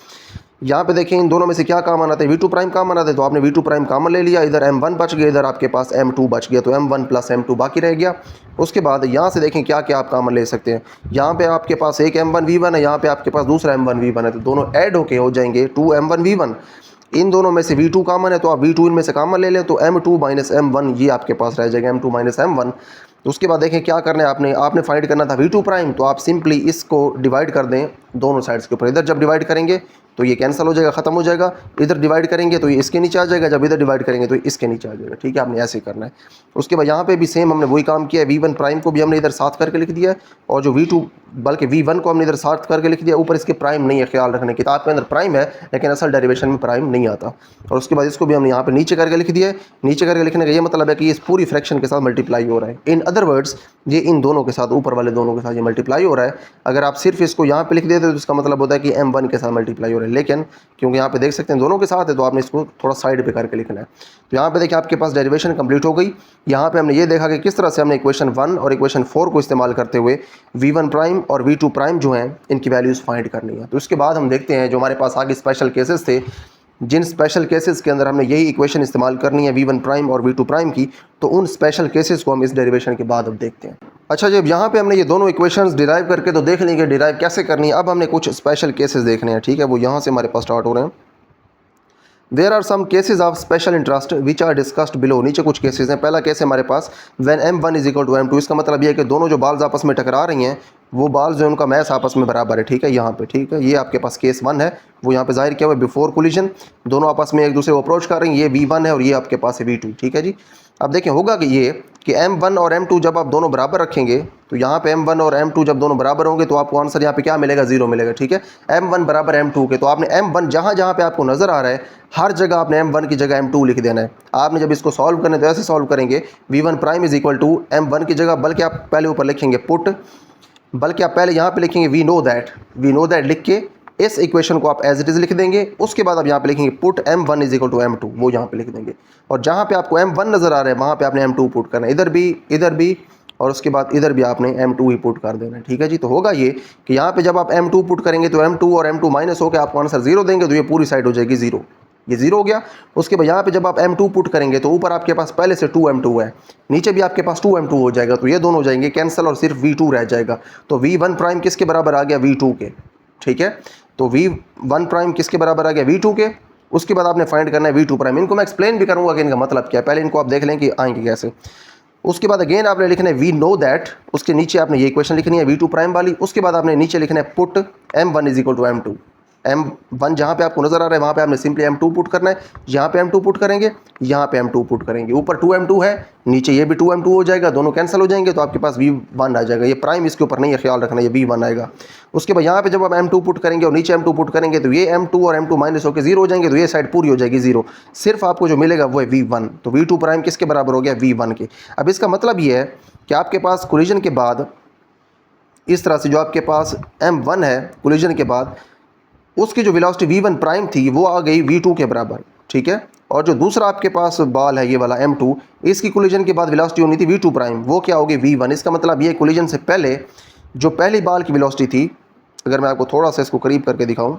यहाँ पे देखें इन दोनों में से क्या कामन आता है, V2 प्राइम कामन आता है, तो आपने V2 प्राइम कामन ले लिया। इधर M1 बच गया, इधर आपके पास M2 बच गया, तो M1 प्लस M2 बाकी रह गया। उसके बाद यहाँ से देखें क्या क्या आप कामन ले सकते हैं। यहाँ पे आपके पास एक M1 V1 है, यहाँ पे आपके पास दूसरा M1 V1 है, तो दोनों ऐड होके हो जाएंगे 2 M1 V1। इन दोनों में से V2 कामन है, तो आप V2 इनमें से कामन ले लें, तो M2 माइनस M1 ये आपके पास रह जाएगा, M2 माइनस M1। तो उसके बाद देखें क्या करना है, आपने फाइंड करना था V2 प्राइम, तो आप सिंपली इसको डिवाइड कर दें दोनों साइड्स के ऊपर। इधर जब डिवाइड करेंगे तो ये कैंसिल हो जाएगा, ख़त्म हो जाएगा। इधर डिवाइड करेंगे तो ये इसके नीचे आ जाएगा, जब इधर डिवाइड करेंगे तो इसके नीचे आ जाएगा, ठीक है। आपने ऐसे करना है। उसके बाद यहाँ पे भी सेम हमने वही काम किया है। V1 प्राइम को भी हमने इधर साथ करके लिख दिया है, और जो V2 बल्कि V1 को हमने इधर साथ करके लिख दिया। ऊपर इसके प्राइम नहीं है, ख्याल रखने, किताब के अंदर प्राइम है लेकिन असल डेरिवेशन में प्राइम नहीं आता। और उसके बाद इसको भी हमने यहाँ पे नीचे करके लिख दिया है। नीचे करके लिखने का ये मतलब है कि इस पूरी फ्रैक्शन के साथ मल्टीप्लाई हो रहा है। इन अदर वर्ड्स ये इन दोनों के साथ, ऊपर वाले दोनों के साथ ये मल्टीप्लाई हो रहा है। अगर आप सिर्फ इसको यहाँ पे लिख देते तो इसका मतलब होता है कि M1 के साथ मल्टीप्लाई हो रहा है, लेकिन क्योंकि यहाँ पे देख सकते हैं दोनों के साथ है तो आपने इसको थोड़ा साइड पे करके लिखना है। तो यहाँ पे देखिए आपके पास डेरिवेशन कंप्लीट हो गई। यहाँ पे हमने ये देखा कि किस तरह से हमने इक्वेशन 1 और इक्वेशन 4 को इस्तेमाल करते हुए V1 प्राइम और V2 प्राइम जो हैं इनकी वैल्यूज़ फाइंड करनी है। तो इसके बाद हम देखते हैं जो हमारे पास आगे स्पेशल केसेस थे, जिन स्पेशल केसेस के अंदर हमने यही इक्वेशन इस्तेमाल करनी है V1 प्राइम और V2 प्राइम की, तो उन स्पेशल केसेस को हम इस डेरिवेशन के बाद अब देखते हैं। अच्छा, जब यहाँ पे हमने ये दोनों इक्वेशंस डिराइव करके तो देख लेंगे डिराइव कैसे करनी है। अब हमने कुछ स्पेशल केसेस देखने हैं, ठीक है, वो यहाँ से हमारे पास स्टार्ट हो रहे हैं। There are some cases of special interest which are discussed below. नीचे कुछ केसेस हैं। पहला केस है हमारे पास when M1 is equal to M2। इसका मतलब ये है कि दोनों जो बॉल्स आपस में टकरा रही हैं वो बॉल्स जो उनका मैस आपस में बराबर है, ठीक है, यहाँ पे, ठीक है। ये आपके पास केस 1 है, वो यहाँ पे जाहिर किया हुआ है बिफोर कोलिजन। दोनों आपस में एक दूसरे को अप्रोच कर रही हैं, ये V1 है और ये आपके पास है V2, ठीक है जी। अब देखें होगा कि ये कि M1 और M2 जब आप दोनों बराबर रखेंगे तो यहाँ पे M1 और M2 जब दोनों बराबर होंगे तो आपको आंसर यहाँ पे क्या मिलेगा, 0 मिलेगा। ठीक है, M1 बराबर M2 के, तो आपने M1 जहाँ जहाँ पे आपको नज़र आ रहा है हर जगह आपने M1 की जगह M2 लिख देना है। आपने जब इसको सॉल्व करना है तो ऐसे सॉल्व करेंगे, V1 prime is equal to M1 की जगह, बल्कि आप पहले ऊपर लिखेंगे पुट, बल्कि आप पहले यहाँ पे लिखेंगे वी नो दैट लिख के इस इक्वेशन को आप एज इट इज़ लिख देंगे। उसके बाद आप यहाँ पे लिखेंगे put M1 is equal to M2, वो यहाँ पे लिख देंगे। और जहाँ पे आपको M1 नज़र आ रहा है वहाँ पे आपने M2 पुट करना है, इधर भी और उसके बाद इधर भी आपने M2 ही पुट कर देना है। ठीक है जी, तो होगा ये कि यहाँ पे जब आप M2 पुट करेंगे तो M2 और M2 माइनस होकर आपको आंसर 0 देंगे, तो ये पूरी साइड हो जाएगी 0, ये 0 हो गया। उसके बाद यहाँ पे जब आप M2 पुट करेंगे तो ऊपर आपके पास पहले से 2M2 है, नीचे भी आपके पास 2M2 हो जाएगा, तो ये दोनों हो जाएंगे कैंसिल और सिर्फ V2 रह जाएगा। तो V1 प्राइम किसके बराबर आ गया, V2 के। ठीक है, तो V1 प्राइम किसके बराबर आ गया, V2 के। उसके बाद आपने फाइंड करना है V2 प्राइम। इनको मैं एक्सप्लेन भी करूँगा कि इनका मतलब क्या है, पहले इनको आप देख लें कि आएंगे कैसे। उसके बाद अगेन आपने लिखना है वी नो दैट, उसके नीचे आपने ये इक्वेशन लिखनी है V2 प्राइम वाली। उसके बाद आपने नीचे लिखना है put M1 is equal to M2। M1 जहाँ पे आपको नज़र आ रहा है वहाँ पे आपने सिंपली M2 पुट करना है, यहाँ पे M2 पुट करेंगे, यहाँ पे M2 पुट करेंगे। ऊपर 2M2 है, नीचे ये भी 2M2 हो जाएगा, दोनों कैंसिल हो जाएंगे, तो आपके पास V1 आ जाएगा। ये प्राइम इसके ऊपर नहीं है, ख्याल रखना, ये V1 आएगा। उसके बाद यहाँ पे जब आप M2 पुट करेंगे और नीचे M2 पुट करेंगे तो ये M2 और M2 माइनस होकर 0 हो जाएंगे, तो ये साइड पूरी हो जाएगी 0। सिर्फ आपको जो मिलेगा वो है V1। तो V2 प्राइम किसके बराबर हो गया, V1 के। अब इसका मतलब ये है कि आपके पास कोलिजन के बाद इस तरह से जो आपके पास M1 है कोलिजन के बाद, उसकी जो वेलोसिटी V1 प्राइम थी वो आ गई V2 के बराबर। ठीक है, और जो दूसरा आपके पास बॉल है ये वाला M2, इसकी कोलिजन के बाद वेलोसिटी होनी थी V2 प्राइम, वो क्या होगी, V1। इसका मतलब ये कोलिजन से पहले जो पहली बॉल की वेलोसिटी थी, अगर मैं आपको थोड़ा सा इसको करीब करके दिखाऊं,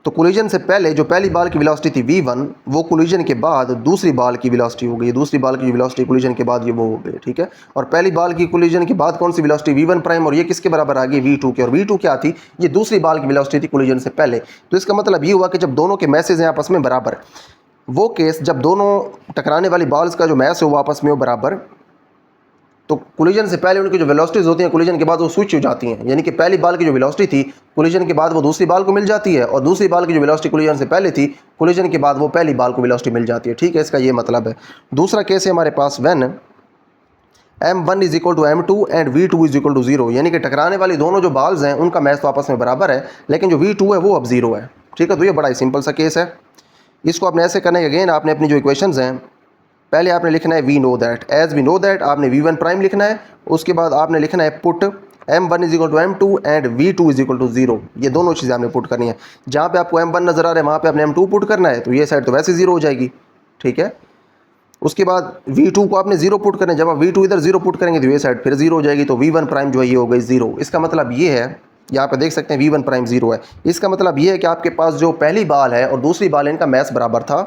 तो कोलिजन से पहले जो पहली बॉल की वेलोसिटी थी V1, वो कोलिजन के बाद दूसरी बॉल की वेलोसिटी हो गई। दूसरी बॉल की वेलोसिटी कोलिजन के बाद ये वो हो गई। ठीक है, और पहली बॉल की कोलिजन के बाद कौन सी वेलोसिटी, V1 प्राइम, और ये किसके बराबर आ गई, V2 के। और V2 क्या थी, ये दूसरी बॉल की वेलोसिटी थी कोलिजन से पहले। तो इसका मतलब ये हुआ कि जब दोनों के मैसेज हैं आपस में बराबर, वो केस जब दोनों टकराने वाली बॉल्स का जो मैस है वो आपस में वो बराबर, तो कोलिजन से पहले उनकी जो वेलोसिटीज होती हैं कोलिजन के बाद वो स्विच हो जाती हैं। यानी कि पहली बॉल की जो वेलोसिटी थी कोलिजन के बाद वो दूसरी बॉल को मिल जाती है, और दूसरी बॉल की जो वेलोसिटी कोलिजन से पहले थी कोलिजन के बाद वो पहली बॉल को वेलोसिटी मिल जाती है। ठीक है, इसका ये मतलब है। दूसरा केस है हमारे पास when M1 is equal to M2 and V2 is equal to 0, यानी कि टकराने वाली दोनों जो बॉल्स हैं उनका मैस तो आपस में बराबर है, लेकिन जो V2 है वो अब 0 है। ठीक है, तो ये बड़ा ही सिंपल सा केस है। इसको आपने ऐसे करना है, अगेन आपने अपनी जो इक्वेशंस हैं पहले आपने लिखना है we know that, as we know that आपने V1 प्राइम लिखना है। उसके बाद आपने लिखना है put M1 is equal to M2 and V2 is equal to 0। ये दोनों चीज़ें आपने पुट करनी है। जहाँ पे आपको M1 नज़र आ रहा है वहाँ पे आपने M2 पुट करना है, तो ये साइड तो वैसे 0 हो जाएगी। ठीक है, उसके बाद V2 को आपने 0 पुट करना है। जब आप V2 इधर 0 पुट करेंगे तो ये साइड फिर 0 हो जाएगी, तो V1 प्राइम जो है ये हो गई 0। इसका मतलब ये है, यहाँ पे देख सकते हैं V1 प्राइम 0 है। इसका मतलब ये है कि आपके पास जो पहली बॉल है और दूसरी बॉल इनका मैस बराबर था।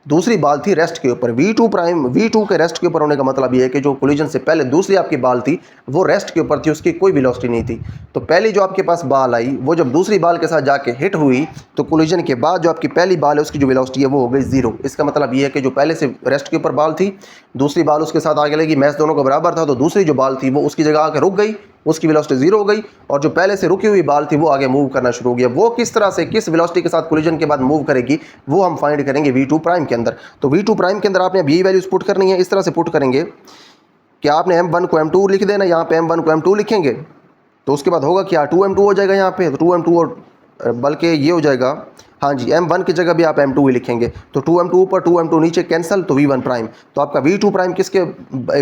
दूसरी बॉल थी रेस्ट के ऊपर, V2 के रेस्ट के ऊपर होने का मतलब ये है कि जो कोलिजन से पहले दूसरी आपकी बॉल थी वो रेस्ट के ऊपर थी, उसकी कोई वेलोसिटी नहीं थी। तो पहली जो आपके पास बॉल आई वो जब दूसरी बॉल के साथ जाके हिट हुई तो कोलिजन के बाद जो आपकी पहली बॉल है उसकी जो वेलोसिटी है वो हो गई 0। इसका मतलब ये है कि जो पहले से रेस्ट के ऊपर बॉल थी, दूसरी बॉल उसके साथ आगे लगी, मैच दोनों को बराबर था, तो दूसरी जो बॉल थी वो उसकी जगह आके रुक गई, उसकी वेलोसिटी 0 हो गई, और जो पहले से रुकी हुई बॉल थी वो आगे मूव करना शुरू हो गया। वो किस तरह से किस वेलोसिटी के साथ कोलिजन के बाद मूव करेगी वो हम फाइंड करेंगे V2 प्राइम के अंदर। तो V2 प्राइम के अंदर आपने अब ये वैल्यूज पुट करनी है। इस तरह से पुट करेंगे कि आपने M1 को M2 लिख देना, यहाँ पे M1 को M2 लिखेंगे तो उसके बाद होगा क्या, 2M2 हो जाएगा यहाँ पे, तो 2M2 और बल्कि ये हो जाएगा, हाँ जी, M1 की जगह भी आप M2 ही लिखेंगे, तो 2M2 ऊपर 2M2 नीचे कैंसिल, तो V1 प्राइम। तो आपका V2 प्राइम किसके,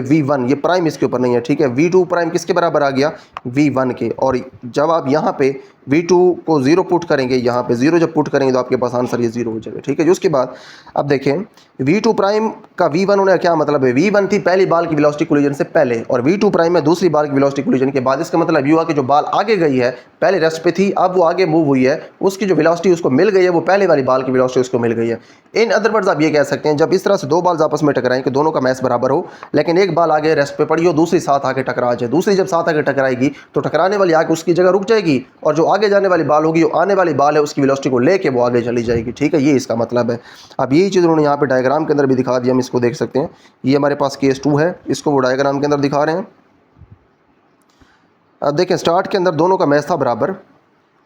V1, ये प्राइम इसके ऊपर नहीं है। ठीक है, V2 प्राइम किसके बराबर आ गया, V1 के। और जब आप यहाँ पे V2 को 0 पुट करेंगे, यहाँ पे 0 जब पुट करेंगे तो आपके पास आंसर ये 0 हो जाएगा। ठीक है जी, उसके बाद अब देखें V2 प्राइम का V1 होने का क्या मतलब है, V1 थी पहली बॉल की वेलोसिटी कोलिजन से पहले, और V2 प्राइम है दूसरी बॉल की वेलोसिटी कोलिजन के बाद। इसका मतलब ये हुआ कि जो बॉल आगे गई है, पहले रेस्ट पे थी, अब वो आगे मूव हुई है, उसकी जो वेलोसिटी उसको मिल गई है वो पहले वाली बॉल की वेलोसिटी उसको मिल गई है। इन अदर वर्ड्स आप ये कह सकते हैं जब इस तरह से दो बॉल्स आपस में टकराएं कि दोनों का मैस बराबर हो, लेकिन एक बॉल आगे रेस्ट पे पड़ी हो, दूसरी साथ आके टकरा जाए, दूसरी जब साथ आके टकराएगी तो टकराने वाली आके उसकी जगह रुक जाएगी, और जो आगे जाने वाली बॉल होगी, आने वाली बॉल है, उसकी वेलोसिटी को लेके वो आगे चली जाएगी। ठीक है, ये इसका मतलब है। अब यही चीज़ उन्होंने यहाँ पे डायग्राम के अंदर भी दिखा दिया, हम इसको देख सकते हैं। ये हमारे पास केस 2 है, इसको वो डायग्राम के अंदर दिखा रहे हैं। अब देखें स्टार्ट के अंदर दोनों का मैच था बराबर,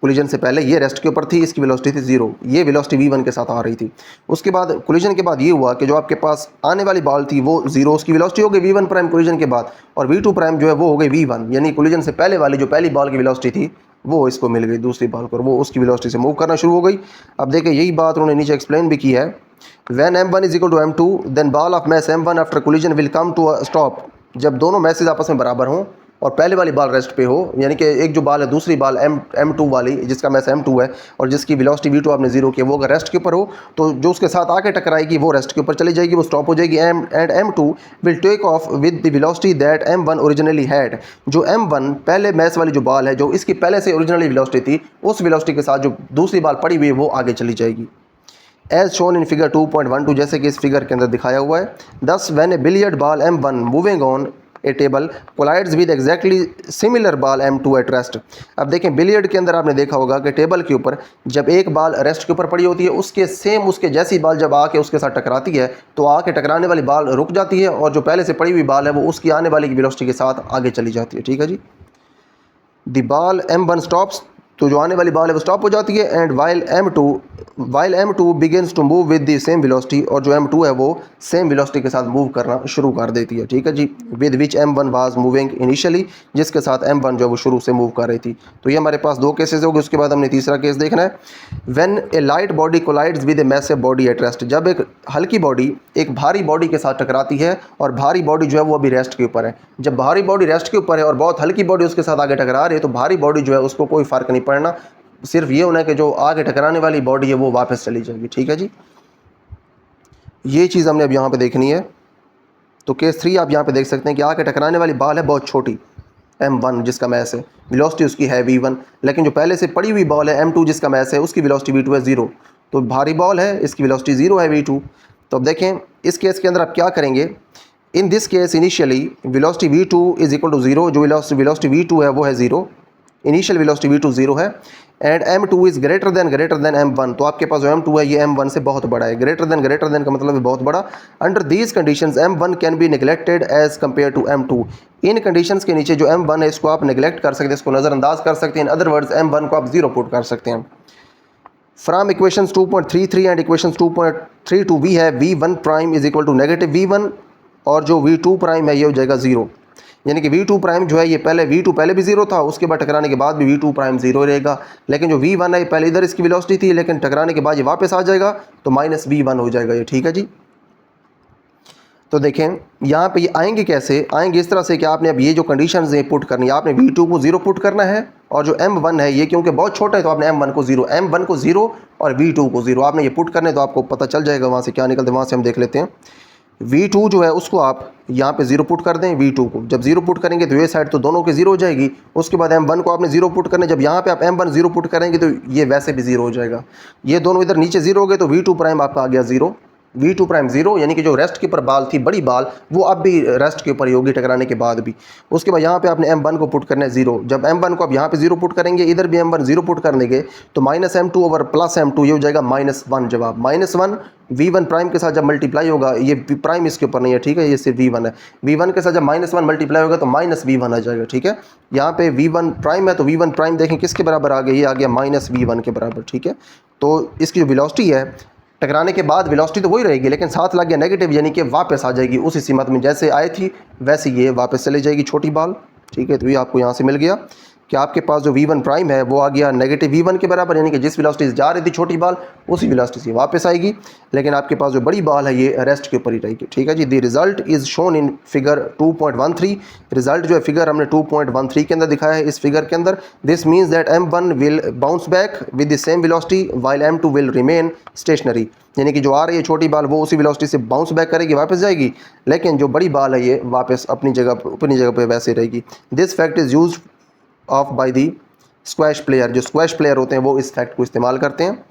कोलिजन से पहले ये रेस्ट के ऊपर थी, इसकी वेलोसिटी थी 0, ये वेलोसिटी v1 के साथ आ रही थी। उसके बाद कोलिजन के बाद ये हुआ कि जो आपके पास आने वाली बॉल थी वो 0, उसकी वेलोसिटी हो गई v1 प्राइम कोलिजन के बाद, और v2 प्राइम जो है वो हो गई v1, यानी कोलिजन से पहले वाली जो पहली बॉल की वेलोसिटी थी वो इसको मिल गई दूसरी बॉल को, और वो उसकी वेलोसिटी से मूव करना शुरू हो गई। अब देखिए यही बात उन्होंने नीचे एक्सप्लेन भी की है, when m1 is equal to m2 then ball of mass m1 after collision will come to a stop. जब दोनों मैसेज आपस में बराबर हों और पहले वाली बॉल रेस्ट पे हो, यानी कि एक जो बॉल है दूसरी बॉल m2 वाली जिसका मैस m2 है और जिसकी वेलोसिटी v2 आपने 0 किया, वो अगर रेस्ट के ऊपर हो तो जो उसके साथ आके टकराएगी वो रेस्ट के ऊपर चली जाएगी, वो स्टॉप हो जाएगी, and m2 will take off with the velocity that m1 originally had. जो m1 पहले मैस वाली जो बॉल है, जो इसकी पहले से ओरिजिनली वेलोसिटी थी, उस वेलोसिटी के साथ जो दूसरी बॉल पड़ी हुई है वो आगे चली जाएगी। एज शोन इन फिगर 2.12, जैसे कि इस फिगर के अंदर दिखाया हुआ है। Thus when a billiard ball m1 moving on a table collides with exactly similar ball m2 at rest. अब देखें बिलियर्ड के अंदर आपने देखा होगा कि टेबल के ऊपर जब एक बॉल रेस्ट के ऊपर पड़ी होती है, उसके सेम उसके जैसी बॉल जब आके उसके साथ टकराती है तो आके टकराने वाली बॉल रुक जाती है, और जो पहले से पड़ी हुई बॉल है वो उसकी आने वाली की वेलोसिटी के साथ आगे चली जाती है। ठीक है जी। द बॉल m1 स्टॉप्स, तो जो आने वाली बॉल है वो स्टॉप हो जाती है, and while m2 begins to move with the same velocity, और जो m2 है वो सेम वेलोसिटी के साथ मूव करना शुरू कर देती है। ठीक है जी। With which m1 was moving initially, जिसके साथ m1 जो वो शुरू से मूव कर रही थी। तो ये हमारे पास दो केसेस हो गए। उसके बाद हमने तीसरा केस देखना है, when a light body collides with a massive body at rest. जब एक हल्की बॉडी एक भारी बॉडी के साथ टकराती है, और भारी बॉडी जो है वो अभी रेस्ट के ऊपर है। जब भारी बॉडी रेस्ट के ऊपर है और बहुत हल्की बॉडी उसके साथ आगे टकरा रही है, तो भारी बॉडी जो है उसको कोई फ़र्क नहीं पड़ना, सिर्फ ये होना है कि जो आगे टकराने वाली बॉडी है वो वापस चली जाएगी। ठीक है जी। ये चीज़ हमने अब यहाँ पे देखनी है। तो केस 3 आप यहाँ पे देख सकते हैं कि आगे टकराने वाली बॉल है बहुत छोटी m1 जिसका मैस है, वेलोसिटी उसकी है v1, लेकिन जो पहले से पड़ी हुई बॉल है m2 जिसका मैस है उसकी वेलोसिटी v2 है 0। तो भारी बॉल है, इसकी वेलोसिटी 0 है v2। तो अब देखें इस केस के अंदर आप क्या करेंगे। In this case initially velocity v2 is equal to 0, जो वेलोसिटी v2 है वो है 0, इनिशियल वेलोसिटी v2 0 है, and m2 is greater than m1। तो आपके पास जो m2 है ये m1 से बहुत बड़ा है। ग्रेटर देन का मतलब है बहुत बड़ा। Under these conditions m1 can be neglected as compare to m2। इन कंडीशंस के नीचे जो m1 है इसको आप नेग्लेक्ट कर सकते हैं, इसको नज़रअंदाज कर सकते हैं। इन अदर वर्ड्स m1 को आप 0 पुट कर सकते हैं। From equations 2.33 and equations 2.32 v है v1 prime is equal to negative v1, और जो v2 प्राइम है ये हो जाएगा 0। यानी कि v2 प्राइम जो है ये पहले v2 पहले भी 0 था, उसके बाद टकराने के बाद भी v2 प्राइम 0 रहेगा। लेकिन जो v1 है पहले इधर इसकी वेलोसिटी थी, लेकिन टकराने के बाद ये वापस आ जाएगा तो माइनस v1 हो जाएगा ये। ठीक है जी। तो देखें यहाँ पे ये आएंगे कैसे, आएंगे इस तरह से कि आपने अब ये जो कंडीशंस है पुट करनी है। आपने v2 को 0 पुट करना है, और जो m1 है ये क्योंकि बहुत छोटा है तो आपने m1 को 0 और v2 को 0 आपने ये पुट करने, तो आपको पता चल जाएगा वहाँ से क्या निकलते हैं। वहाँ से हम देख लेते हैं। v2 जो है उसको आप यहाँ पे 0 पुट कर दें। v2 को जब 0 पुट करेंगे तो ये साइड तो दोनों के 0 हो जाएगी। उसके बाद m1 को आपने 0 पुट करना है। जब यहाँ पे आप m1 0 पुट करेंगे तो ये वैसे भी 0 हो जाएगा। ये दोनों इधर नीचे 0 हो गए तो v2 प्राइम आपका आ गया 0। v2 प्राइम 0, यानी कि जो रेस्ट के ऊपर बॉल थी बड़ी बॉल वो अब भी रेस्ट के ऊपर ही होगी टकराने के बाद भी। उसके बाद यहाँ पे आपने m1 को पुट करना है 0। जब m1 को आप यहाँ पे 0 पुट करेंगे, इधर भी m1 0 पुट कर देंगे तो minus m2 over plus m2 ये हो जाएगा -1। जवाब -1 v1 प्राइम के साथ जब मल्टीप्लाई होगा, ये प्राइम इसके ऊपर नहीं है, ठीक है, ये सिर्फ v1 है। v1 के साथ जब -1 मल्टीप्लाई होगा तो -v1 आ जाएगा। ठीक है, यहाँ पे v1 प्राइम है तो v1 प्राइम देखें किसके बराबर आ गया, ये आ गया -v1 के बराबर। ठीक है, तो इसकी जो वेलोसिटी है टकराने के बाद वेलोसिटी तो वही रहेगी, लेकिन साथ लग गया नेगेटिव, यानी कि वापस आ जाएगी उसी सीमत में जैसे आई थी वैसे ये वापस चली जाएगी छोटी बॉल। ठीक है, तो ये आपको यहाँ से मिल गया कि आपके पास जो v1 प्राइम है वो आ गया नेगेटिव v1 के बराबर, यानी कि जिस वेलोसिटी से जा रही थी छोटी बॉल उसी वेलोसिटी से वापस आएगी, लेकिन आपके पास जो बड़ी बॉल है ये रेस्ट के ऊपर ही रहेगी। ठीक है जी। The result is shown in figure 2.13। Result जो है फिगर हमने 2.13 के अंदर दिखाया है। इस फिगर के अंदर this means that m1 will bounce back with the same velocity while m2 will remain stationery, यानी कि जो आ रही है छोटी बॉल वो उसी वेलोसिटी से बाउंस बैक करेगी, वापस जाएगी, लेकिन जो बड़ी बॉल है ये वापस अपनी जगह पे वैसे रहेगी। This fact is used of by the squash player. जो स्क्वैश प्लेयर होते हैं वो इस फैक्ट को इस्तेमाल करते हैं।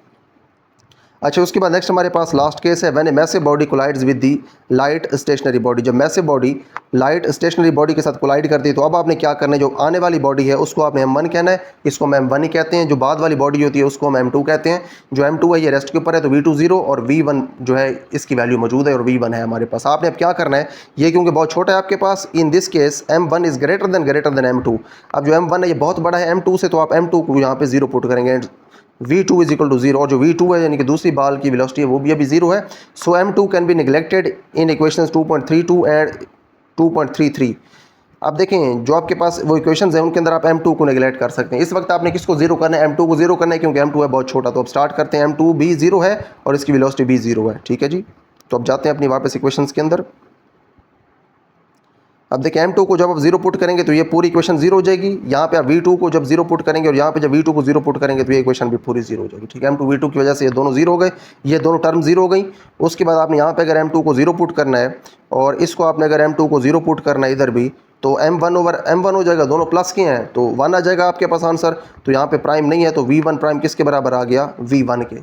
अच्छा, उसके बाद नेक्स्ट हमारे पास लास्ट केस है, when a massive body collides with the light stationary body. जब massive body light stationary body के साथ कोलाइड करती है तो अब आपने क्या करना है, जो आने वाली बॉडी है उसको आपने m1 कहना है, इसको हम m1 ही कहते हैं। जो बाद वाली बॉडी होती है उसको हम m2 कहते हैं। जो m2 है ये रेस्ट के ऊपर है, तो v2 0 और v1 जो है इसकी वैल्यू मौजूद है और v1 है हमारे पास। आपने अब क्या करना है, ये क्योंकि बहुत छोटा है आपके पास, in this case m1 is greater than m2। अब जो m1 है ये बहुत बड़ा है m2 से, तो आप m2 को यहाँ पे 0 पुट करेंगे। v2 इज इक्वल टू 0, और जो v2 है यानी कि दूसरी बाल की वेलोसिटी है वो भी अभी 0 है। सो m2 can be neglected in equations 2.32 and 2.33। अब देखें जो आपके पास वो इक्वेशंस हैं उनके अंदर आप m2 को निगलेक्ट कर सकते हैं। इस वक्त आपने किसको 0 करना है, m2 को 0 करना है, क्योंकि m2 है बहुत छोटा। तो अब स्टार्ट करते हैं, m2 भी 0 है और इसकी वेलोसिटी भी 0 है, ठीक है जी। तो अब जाते हैं अपनी वापस इक्वेशंस के अंदर। अब देखिए m2 को जब आप 0 पुट करेंगे तो ये पूरी इक्वेशन 0 हो जाएगी। यहाँ पे आप v2 को जब 0 पुट करेंगे और यहाँ पे जब v2 को 0 पुट करेंगे तो ये इक्वेशन भी पूरी 0 हो जाएगी, ठीक है। m2 v2 की वजह से ये दोनों 0 हो गए, ये दोनों टर्म 0 हो गई। उसके बाद आपने यहाँ पे अगर m2 को 0 पुट करना है और इसको आपने अगर m2 को 0 पुट करना है इधर भी, तो m1 ओवर m1 हो जाएगा, दोनों प्लस के हैं तो 1 आ जाएगा आपके पास आंसर। तो यहाँ पे प्राइम नहीं है, तो v1 प्राइम किसके बराबर आ गया, v1 के।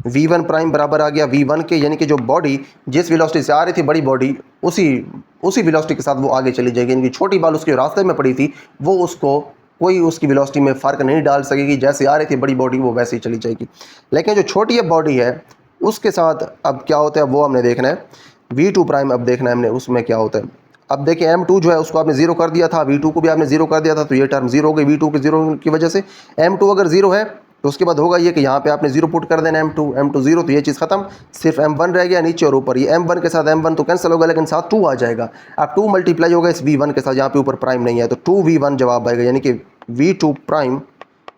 v1 प्राइम बराबर आ गया v1 के, यानी कि जो बॉडी जिस वेलोसिटी से आ रही थी बड़ी बॉडी, उसी वेलोसिटी के साथ वो आगे चली जाएगी। यानी कि छोटी बाल उसके रास्ते में पड़ी थी, वो उसको कोई उसकी वेलोसिटी में फ़र्क नहीं डाल सकेगी, जैसे आ रही थी बड़ी बॉडी वो वैसे ही चली जाएगी। लेकिन जो छोटी बॉडी है उसके साथ अब क्या होता है वो हमने देखना है। v2 प्राइम अब देखना है हमने उसमें क्या होता है। अब देखिए m2 जो है उसको आपने 0 कर दिया था, v2 को भी आपने 0 कर दिया था, तो ये टर्म 0 हो गई v2 के 0 की वजह से। m2 अगर 0 है तो उसके बाद होगा ये कि यहाँ पे आपने 0 पुट कर देना m2 0, तो ये चीज़ खत्म, सिर्फ m1 रह गया नीचे और ऊपर। ये m1 के साथ m1 तो कैंसिल होगा, लेकिन साथ 2 आ जाएगा। अब 2 मल्टीप्लाई होगा इस v1 के साथ, यहाँ पे ऊपर प्राइम नहीं है, तो 2v1 जवाब आएगा, यानी कि v2 प्राइम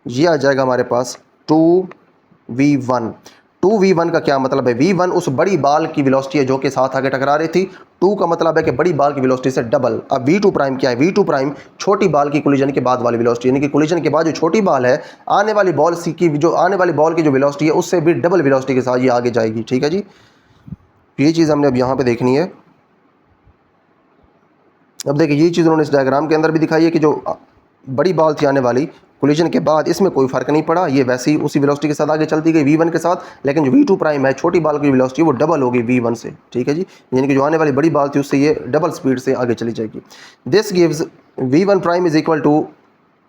ये आ जाएगा हमारे पास 2v1। 2v1 का क्या मतलब है, v1 उस बड़ी बाल की वेलोसिटी है जो कि साथ आगे टकरा रही थी, 2 का मतलब है कि बड़ी बाल की वेलोसिटी से डबल। अब v2 प्राइम क्या है, v2 प्राइम छोटी बाल की कोलिजन के बाद वाली वेलोसिटी, यानी कि कोलिजन के बाद जो छोटी बाल है, आने वाली बॉल की जो वेलोसिटी है उससे भी डबल वेलोसिटी के साथ ये आगे जाएगी, ठीक है जी। ये चीज़ हमने अब यहाँ पे देखनी है। अब देखिए ये चीज़ उन्होंने इस डायग्राम के अंदर भी दिखाई है कि जो बड़ी बॉल थी आने वाली कोलिजन के बाद, इसमें कोई फ़र्क नहीं पड़ा, ये वैसे ही उसी वेलोसिटी के साथ आगे चलती गई v1 के साथ। लेकिन जो v2 प्राइम है छोटी बाल की वेलोसिटी वो डबल होगी v1 से, ठीक है जी। यानी कि जो आने वाली बड़ी बाल थी उससे ये डबल स्पीड से आगे चली जाएगी। This gives v1 prime is equal to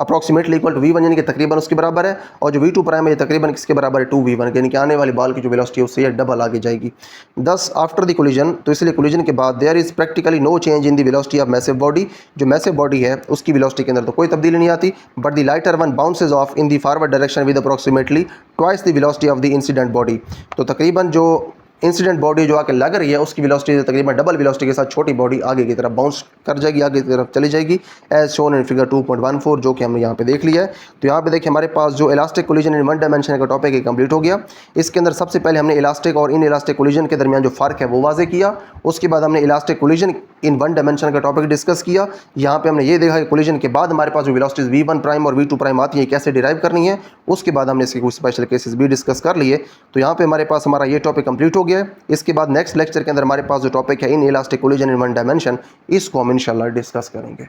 approximately equal to v1, यानी कि तकरीबन उसके बराबर है। और जो v2 प्राइम है ये तकरीबन किसके बराबर है, 2v1, यानी कि आने वाली बॉल की जो वेलोसिटी है उससे ये डबल आगे जाएगी। दस आफ्टर द कोलिजन, तो इसलिए कोलिजन के बाद there is practically no change in the velocity of massive body. जो मैसिव बॉडी है उसकी वेलोसिटी के अंदर तो कोई तब्दीली नहीं आती, but the lighter one bounces of in the forward direction with approximately twice the velocity of the incident body. तो तकरीबन जो इंसिडेंट बॉडी जो आके लग रही है उसकी वेलोसिटी तकरीबन डबल वेलोसिटी के साथ छोटी बॉडी आगे की तरफ बाउंस कर जाएगी, आगे की तरफ चली जाएगी, एज शोन इन फिगर 2.14, जो कि हमने यहाँ पे देख लिया है। तो यहाँ पे देखिए हमारे पास जो इलास्टिक कोलिजन इन वन डायमेंशन का टॉपिक है कंप्लीट हो गया। इसके अंदर सबसे पहले हमने इलास्टिक और इन इलास्टिक कोलिजन के दरमियान जो फ़र्क है वो वाजे किया। उसके बाद हमने इलास्टिक कोलिजन इन वन डायमेंशन का टॉपिक डिस्कस किया। यहाँ पे हमने ये देखा कि कोलिजन के बाद हमारे पास जो वेलोसिटीज v1 प्राइम और v2 प्राइम आती है कैसे डिराइव करनी है। उसके बाद हमने इसके कुछ स्पेशल केसेस भी डिस्कस कर लिए। तो यहाँ पे हमारे पास हमारा ये टॉपिक कंप्लीट हो गया है। इसके बाद नेक्स्ट लेक्चर के अंदर हमारे पास जो टॉपिक है in elastic collision in one dimension, इसको हम इंशाल्लाह डिस्कस करेंगे।